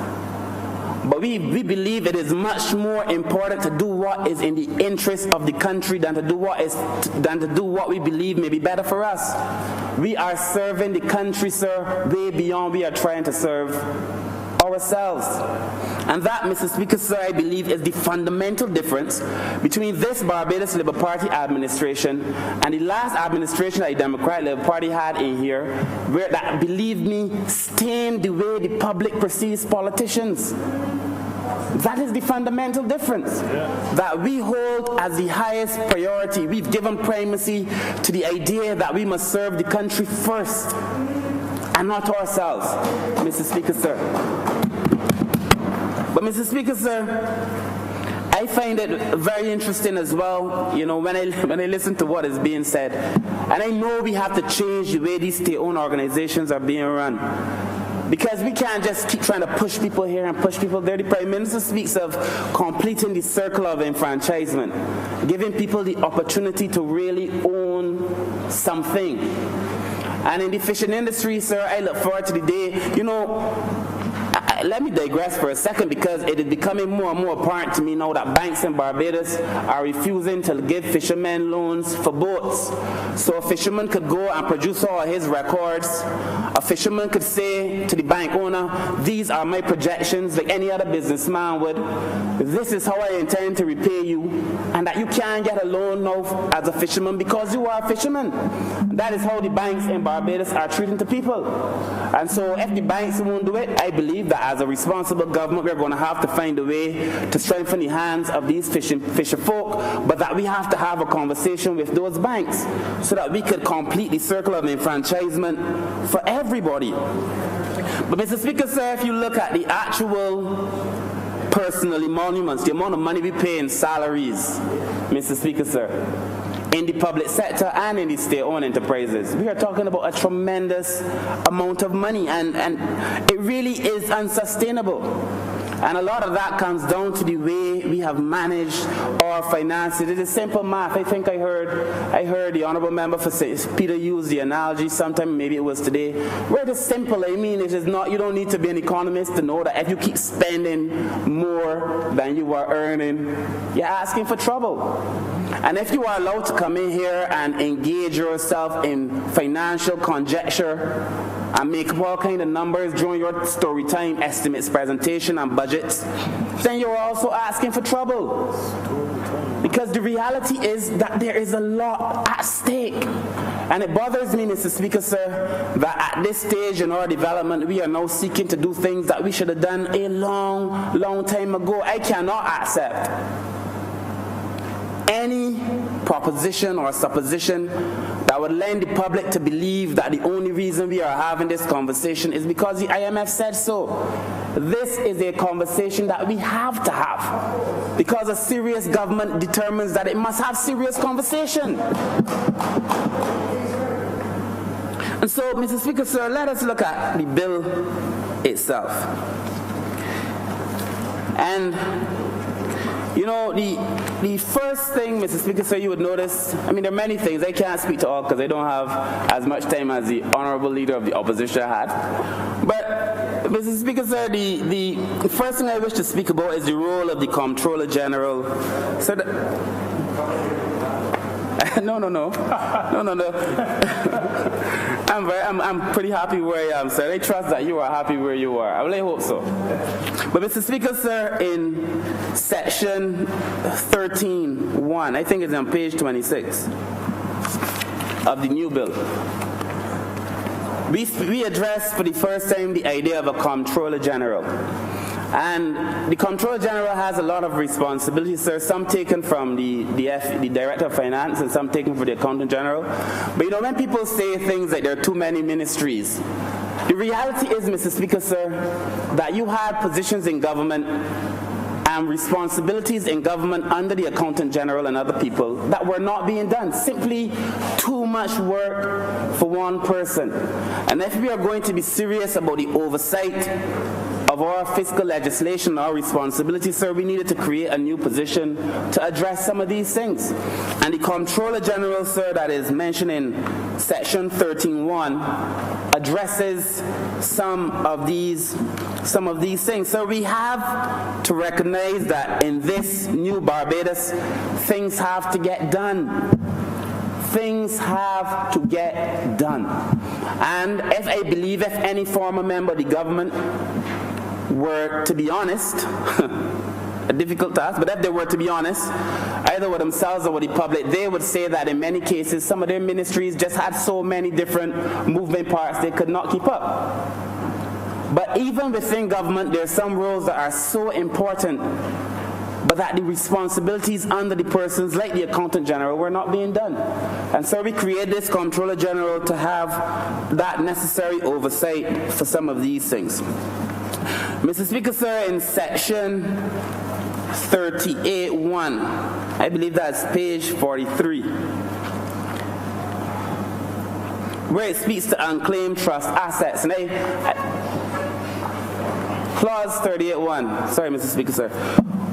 But we believe it is much more important to do what is in the interest of the country than to do what we believe may be better for us. We are serving the country, sir, way beyond we are trying to serve ourselves. And that, Mr. Speaker, sir, I believe is the fundamental difference between this Barbados Labour Party administration and the last administration that the Democratic Labour Party had in here, where that, believe me, stained the way the public perceives politicians. That is the fundamental difference that we hold as the highest priority. We've given primacy to the idea that we must serve the country first and not ourselves, Mr. Speaker, sir. But, Mr. Speaker, sir, I find it very interesting as well, you know, when I listen to what is being said. And I know we have to change the way these state-owned organizations are being run. Because we can't just keep trying to push people here and push people there. The Prime Minister speaks of completing the circle of enfranchisement, giving people the opportunity to really own something. And in the fishing industry, sir, I look forward to the day, you know, let me digress for a second, because it is becoming more and more apparent to me now that banks in Barbados are refusing to give fishermen loans for boats. So a fisherman could go and produce all his records. A fisherman could say to the bank owner, these are my projections, like any other businessman would. This is how I intend to repay you, and that you can't get a loan now as a fisherman because you are a fisherman. That is how the banks in Barbados are treating the people. And so if the banks won't do it, I believe that as a responsible government, we're going to have to find a way to strengthen the hands of these fisher folk, but that we have to have a conversation with those banks so that we could complete the circle of enfranchisement for everybody. But Mr. Speaker, sir, if you look at the actual personal emoluments, the amount of money we pay in salaries, Mr. Speaker, sir, in the public sector and in the state-owned enterprises, we are talking about a tremendous amount of money, and it really is unsustainable. And a lot of that comes down to the way we have managed our finances. It is simple math. I think I heard the Honourable Member for Peter use the analogy sometime, maybe it was today, where it is simple. I mean, it is not, you don't need to be an economist to know that if you keep spending more than you are earning, you're asking for trouble. And if you are allowed to come in here and engage yourself in financial conjecture and make up all kind of numbers during your story time estimates presentation and budgets, then you're also asking for trouble. Because the reality is that there is a lot at stake. And it bothers me, Mr. Speaker, sir, that at this stage in our development, we are now seeking to do things that we should have done a long, long time ago. I cannot accept any proposition or supposition that would lend the public to believe that the only reason we are having this conversation is because the IMF said so. This is a conversation that we have to have, because a serious government determines that it must have serious conversation. And so, Mr. Speaker, sir, let us look at the bill itself. And you know, the first thing, Mr. Speaker, sir, you would notice, I mean, there are many things. I can't speak to all because I don't have as much time as the Honourable Leader of the Opposition had. But, Mr. Speaker, sir, the first thing I wish to speak about is the role of the Comptroller General. So No. I'm pretty happy where I am, sir. I trust that you are happy where you are. I really hope so. But Mr. Speaker, sir, in section 13.1, I think it's on page 26 of the new bill, we addressed for the first time the idea of a Comptroller General. And the Comptroller General has a lot of responsibilities, sir, some taken from the Director of Finance and some taken from the Accountant General. But you know, when people say things like there are too many ministries, the reality is, Mr. Speaker, sir, that you had positions in government and responsibilities in government under the Accountant General and other people that were not being done. Simply too much work for one person. And if we are going to be serious about the oversight of our fiscal legislation, our responsibility, sir, we needed to create a new position to address some of these things. And the Comptroller General, sir, that is mentioned in section 13.1 addresses some of these things. So we have to recognize that in this new Barbados, things have to get done. Things have to get done. And if I believe if any former member of the government were to be honest, a difficult task, but if they were to be honest, either with themselves or with the public, they would say that in many cases, some of their ministries just had so many different moving parts they could not keep up. But even within government, there are some roles that are so important, but that the responsibilities under the persons like the Accountant General were not being done. And so we created this Comptroller General to have that necessary oversight for some of these things. Mr. Speaker, sir, in section 38.1. I believe that's page 43. Where it speaks to unclaimed trust assets. And clause 38.1. Sorry, Mr. Speaker, sir.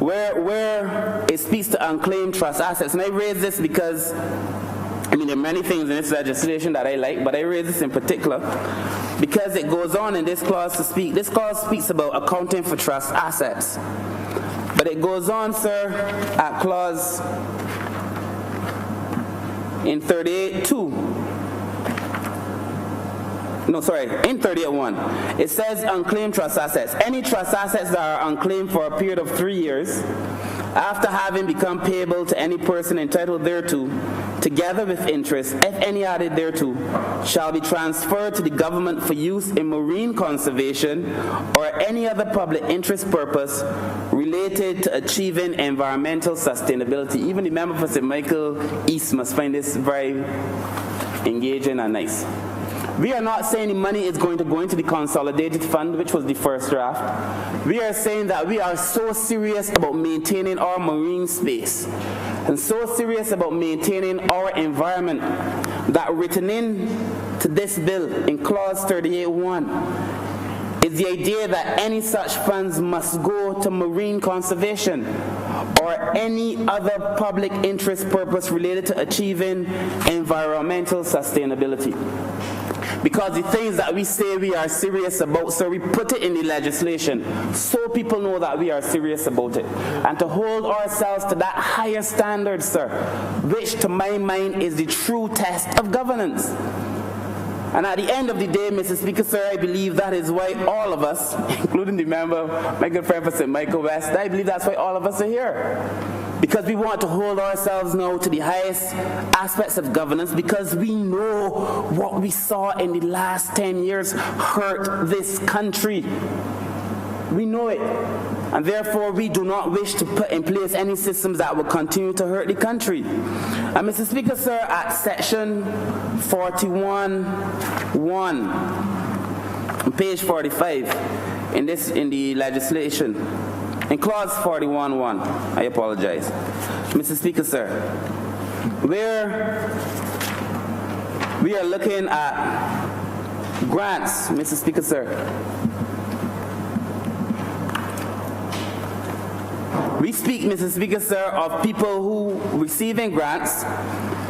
Where it speaks to unclaimed trust assets. And I raise this because, I mean, there are many things in this legislation that I like, but I raise this in particular because it goes on in this clause to speak. This clause speaks about accounting for trust assets. But it goes on, sir, at clause in 38.2. No, sorry, in 38.1. It says unclaimed trust assets. Any trust assets that are unclaimed for a period of 3 years after having become payable to any person entitled thereto, together with interest, if any added thereto, shall be transferred to the government for use in marine conservation or any other public interest purpose related to achieving environmental sustainability. Even the member for St. Michael East must find this very engaging and nice. We are not saying the money is going to go into the consolidated fund, which was the first draft. We are saying that we are so serious about maintaining our marine space and so serious about maintaining our environment that written in to this bill in clause 38.1 is the idea that any such funds must go to marine conservation or any other public interest purpose related to achieving environmental sustainability. Because the things that we say we are serious about, so we put it in the legislation so people know that we are serious about it. And to hold ourselves to that higher standard, sir, which to my mind is the true test of governance. And at the end of the day, Mr. Speaker, sir, I believe that is why all of us, including the member, my good friend for St. Michael West, I believe that's why all of us are here. Because we want to hold ourselves now to the highest aspects of governance, because we know what we saw in the last 10 years hurt this country. We know it. And therefore, we do not wish to put in place any systems that will continue to hurt the country. And Mr. Speaker, sir, at section 41.1, on page 45, in the legislation, in clause 41.1, I apologize. Mr. Speaker, sir, we are looking at grants, Mr. Speaker, sir. We speak, Mr. Speaker, sir, of people who receiving grants,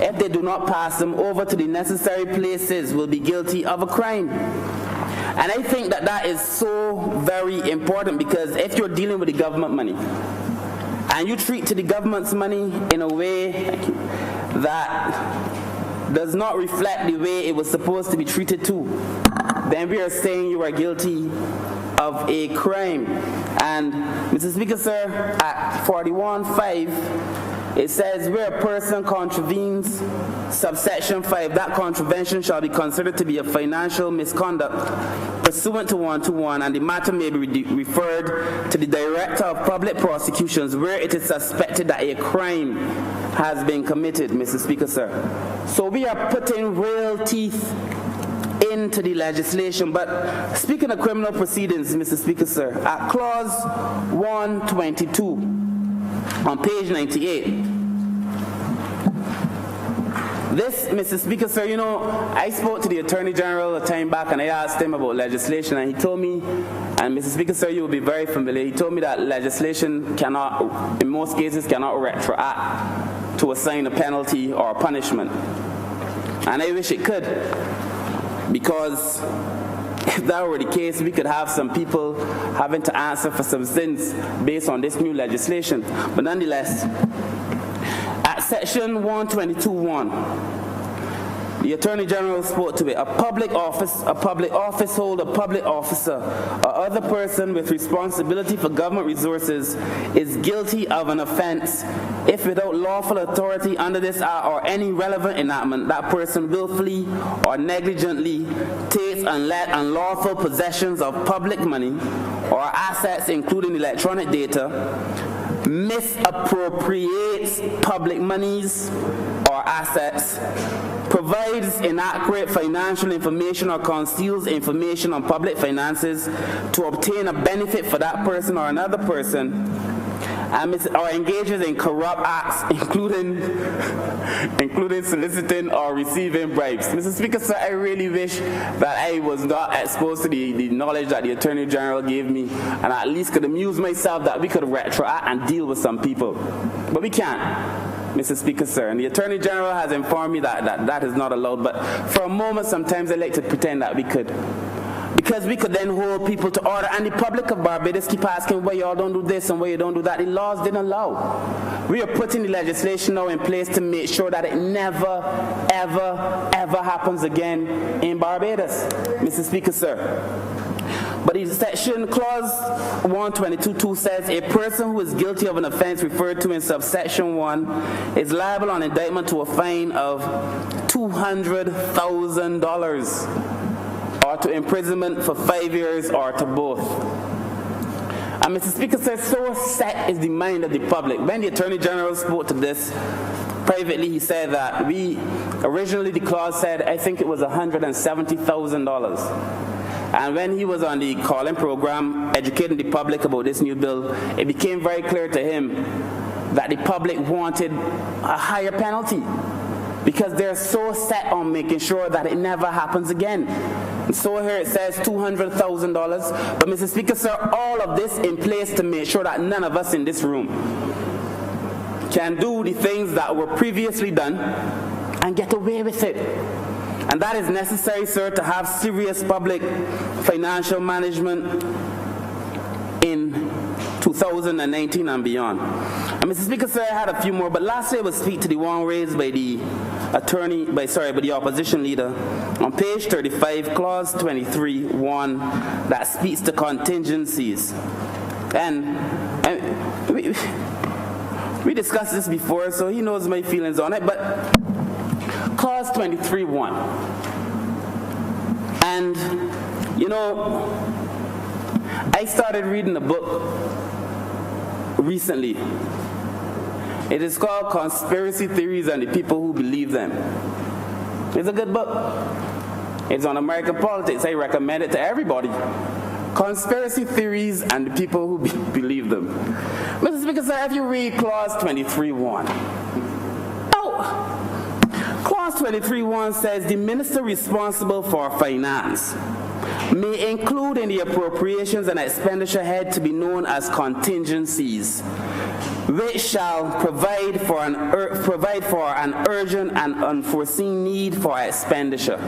if they do not pass them over to the necessary places, will be guilty of a crime. And I think that that is so very important, because if you're dealing with the government money and you treat to the government's money in a way that does not reflect the way it was supposed to be treated to, then we are saying you are guilty of a crime. And Mr. Speaker, sir, at 41.5, it says where a person contravenes subsection 5, that contravention shall be considered to be a financial misconduct pursuant to 121, and the matter may be referred to the Director of Public Prosecutions where it is suspected that a crime has been committed, Mr. Speaker, sir. So we are putting real teeth into the legislation. But speaking of criminal proceedings, Mr. Speaker, sir, at clause 122 on page 98, this, Mr. Speaker, sir, you know, I spoke to the Attorney General a time back and I asked him about legislation, and he told me, and Mr. Speaker, sir, you will be very familiar, he told me that legislation cannot, in most cases, cannot retroact to assign a penalty or a punishment. And I wish it could, because if that were the case, we could have some people having to answer for some sins based on this new legislation. But nonetheless, at section 122.1, the Attorney General spoke to it. A public office holder, public officer, or other person with responsibility for government resources is guilty of an offense if without lawful authority under this act or any relevant enactment, that person willfully or negligently takes unlawful possessions of public money or assets, including electronic data, misappropriates public monies or assets, provides inaccurate financial information or conceals information on public finances to obtain a benefit for that person or another person, or engages in corrupt acts, including soliciting or receiving bribes. Mr. Speaker, sir, I really wish that I was not exposed to the knowledge that the Attorney General gave me, and I at least could amuse myself that we could retroact and deal with some people. But we can't, Mr. Speaker, sir. And the Attorney General has informed me that is not allowed. But for a moment, sometimes I like to pretend that we could. Because we could then hold people to order, and the public of Barbados keep asking why y'all don't do this and why you don't do that. The laws didn't allow. We are putting the legislation now in place to make sure that it never, ever, ever happens again in Barbados, Mr. Speaker, sir. But the section clause 122.2 says a person who is guilty of an offense referred to in subsection 1 is liable on indictment to a fine of $200,000. or to imprisonment for 5 years, or to both. And Mr. Speaker says, so set is the mind of the public. When the Attorney General spoke to this privately, he said that originally the clause said, I think it was $170,000. And when he was on the call-in program educating the public about this new bill, it became very clear to him that the public wanted a higher penalty because they're so set on making sure that it never happens again. And so here it says $200,000. But Mr. Speaker, sir, all of this in place to make sure that none of us in this room can do the things that were previously done and get away with it. And that is necessary, sir, to have serious public financial management in 2019 and beyond. And Mr. Speaker, sir, I had a few more, but lastly I will speak to the one raised by the opposition leader on page 35, clause 23.1, that speaks to contingencies. And we discussed this before, so he knows my feelings on it, but clause 23.1. And, you know, I started reading a book recently. It is called Conspiracy Theories and the People Who Believe Them. It's a good book. It's on American politics. I recommend it to everybody. Conspiracy Theories and the People Who Believe Them. Mr. Speaker, sir, if you read clause 23.1, clause 23.1 says the minister responsible for finance may include in the appropriations and expenditure head to be known as contingencies, which shall provide for an urgent and unforeseen need for expenditure,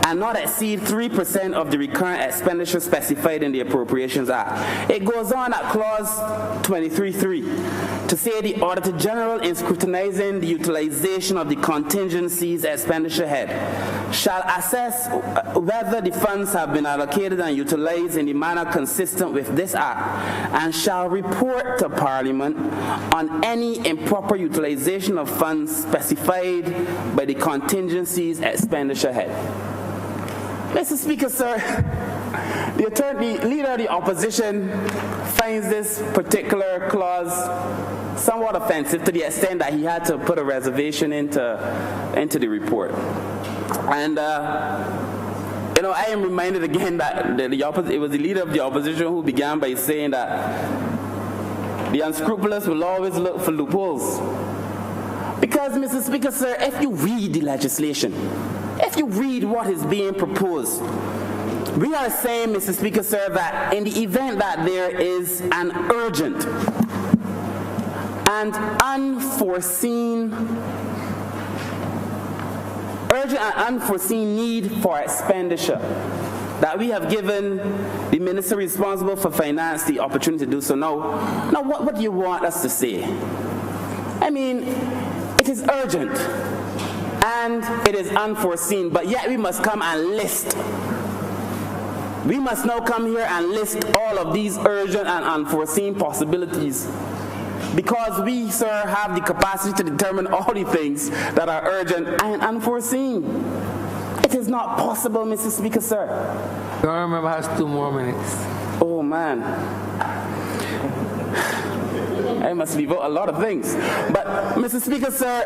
and not exceed 3% of the recurrent expenditure specified in the Appropriations Act. It goes on at clause 23.3 to say the Auditor General, in scrutinizing the utilization of the contingencies expenditure head, shall assess whether the funds have been allocated and utilized in the manner consistent with this Act, and shall report to Parliament on any improper utilization of funds specified by the contingencies expenditure head. Mr. Speaker, sir, the leader of the opposition finds this particular clause somewhat offensive to the extent that he had to put a reservation into the report. And you know, I am reminded again that it was the leader of the opposition who began by saying that the unscrupulous will always look for loopholes. Because, Mr. Speaker, sir, if you read the legislation, if you read what is being proposed, we are saying, Mr. Speaker, sir, that in the event that there is an urgent and unforeseen need for expenditure, that we have given the minister responsible for finance the opportunity to do so. Now what do you want us to say? I mean, it is urgent and it is unforeseen, but yet we must come and list. We must now come here and list all of these urgent and unforeseen possibilities, because we, sir, have the capacity to determine all the things that are urgent and unforeseen. It is not possible, Mr. Speaker, sir. The Honourable has 2 more minutes. Oh, man. I must leave out a lot of things. But, Mr. Speaker, sir,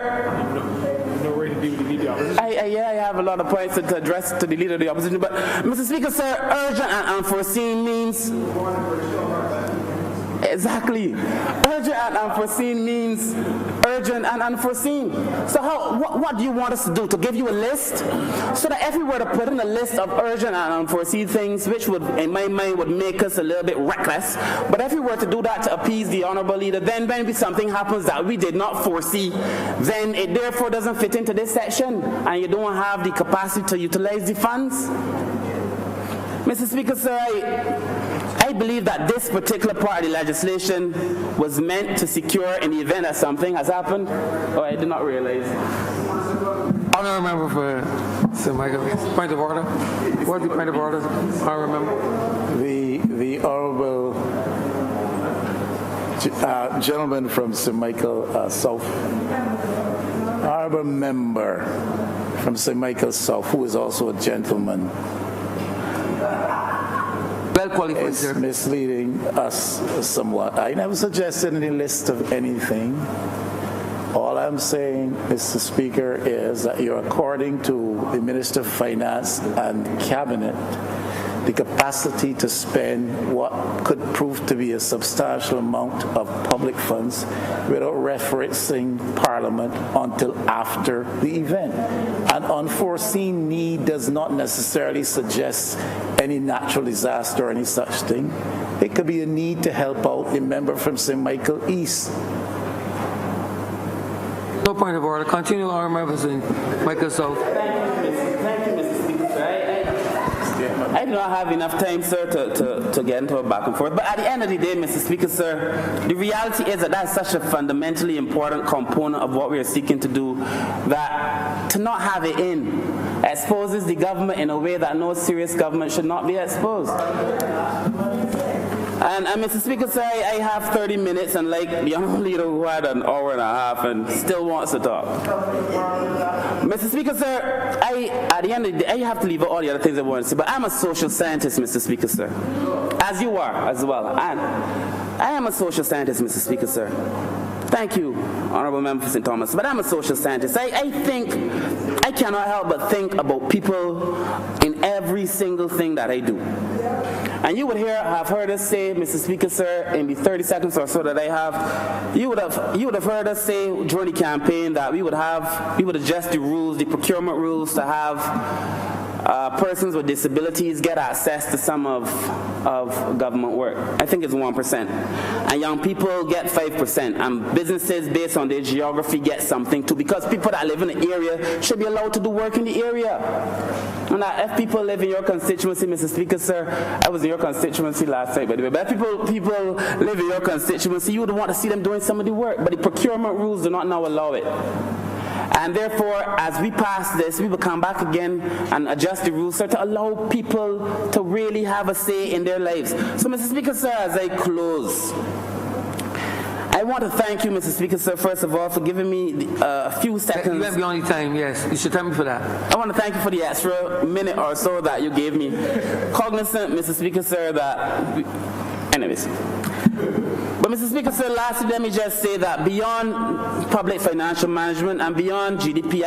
I have a lot of points to address to the leader of the opposition. But, Mr. Speaker, sir, urgent and unforeseen means Exactly. Urgent and unforeseen means urgent and unforeseen. So what do you want us to do? To give you a list? So that if we were to put in a list of urgent and unforeseen things, which would, in my mind, would make us a little bit reckless, but if we were to do that to appease the Honourable Leader, then when something happens that we did not foresee, then it therefore doesn't fit into this section, and you don't have the capacity to utilize the funds. Mr. Speaker, sir, I believe that this particular part of the legislation was meant to secure in the event that something has happened. Oh, I did not realize. Honourable member for St. Michael. Point of order. What's the point of order? Honourable member. The Honourable gentleman from St. Michael South. Honourable member from St. Michael South, who is also a gentleman, well qualified, is sir. misleading us somewhat. I never suggested any list of anything. All I'm saying, Mr. Speaker, is that you're according to the Minister of Finance and Cabinet the capacity to spend what could prove to be a substantial amount of public funds without referencing Parliament until after the event. An unforeseen need does not necessarily suggest any natural disaster or any such thing. It could be a need to help out a member from St. Michael East. No point of order. Continue, Honourable members in Michael South. Thank you, Mr. Speaker, sir. I do not have enough time, sir, to get into a back and forth. But at the end of the day, Mr. Speaker, sir, the reality is that that's such a fundamentally important component of what we are seeking to do that to not have it in exposes the government in a way that no serious government should not be exposed. And Mr. Speaker, sir, I have 30 minutes, and like the Honourable Leader who had an hour and a half and still wants to talk. Mr. Speaker, sir, at the end of the day, I have to leave out all the other things I want to say, but I'm a social scientist, Mr. Speaker, sir, as you are as well. And I am a social scientist, Mr. Speaker, sir. Thank you, Honourable Member for St. Thomas, but I'm a social scientist. I think, I cannot help but think about people in every single thing that I do. And you would have heard us say, Mr. Speaker, sir, in the 30 seconds or so that I have, you would have heard us say during the campaign that we would adjust the rules, the procurement rules, to have persons with disabilities get access to some of government work. I think it's 1%. And young people get 5%. And businesses based on their geography get something too, because people that live in the area should be allowed to do work in the area. And if people live in your constituency, Mr. Speaker, sir, I was in your constituency last night, by the way, but if people live in your constituency, you would want to see them doing some of the work, but the procurement rules do not now allow it. And therefore, as we pass this, we will come back again and adjust the rules, sir, to allow people to really have a say in their lives. So, Mr. Speaker, sir, as I close, I want to thank you, Mr. Speaker, sir, first of all, for giving me a few seconds. You went beyond your time, yes. You should thank me for that. I want to thank you for the extra minute or so that you gave me. Cognizant, Mr. Speaker, sir, that... Anyways. But Mr. Speaker, sir, lastly, let me just say that beyond public financial management and beyond GDP,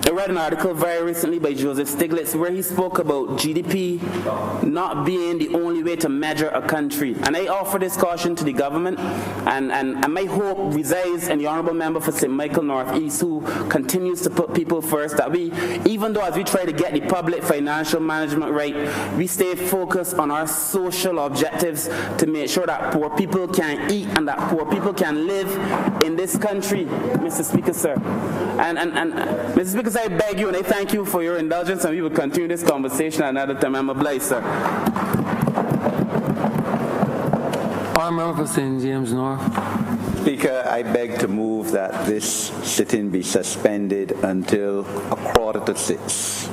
I read an article very recently by Joseph Stiglitz where he spoke about GDP not being the only way to measure a country. And I offer this caution to the government, and my hope resides in the Honourable Member for St. Michael North East, who continues to put people first, that we, even though as we try to get the public financial management right, we stay focused on our social objectives to make sure that poor people can eat and that poor people can live in this country, Mr. Speaker, sir. And Mr. Speaker, I beg you and I thank you for your indulgence, and we will continue this conversation another time. I'm obliged, sir. Honourable for St. James North. Speaker, I beg to move that this sitting be suspended until 5:45.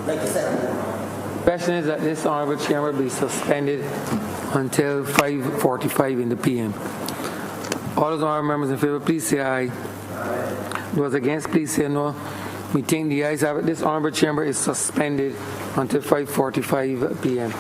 The question is that this Honourable Chamber be suspended until 5:45 in the PM. All those honourable members in favour, please say aye. Those against, please say no. We think the ayes have it. This Honourable Chamber is suspended until 5:45 PM.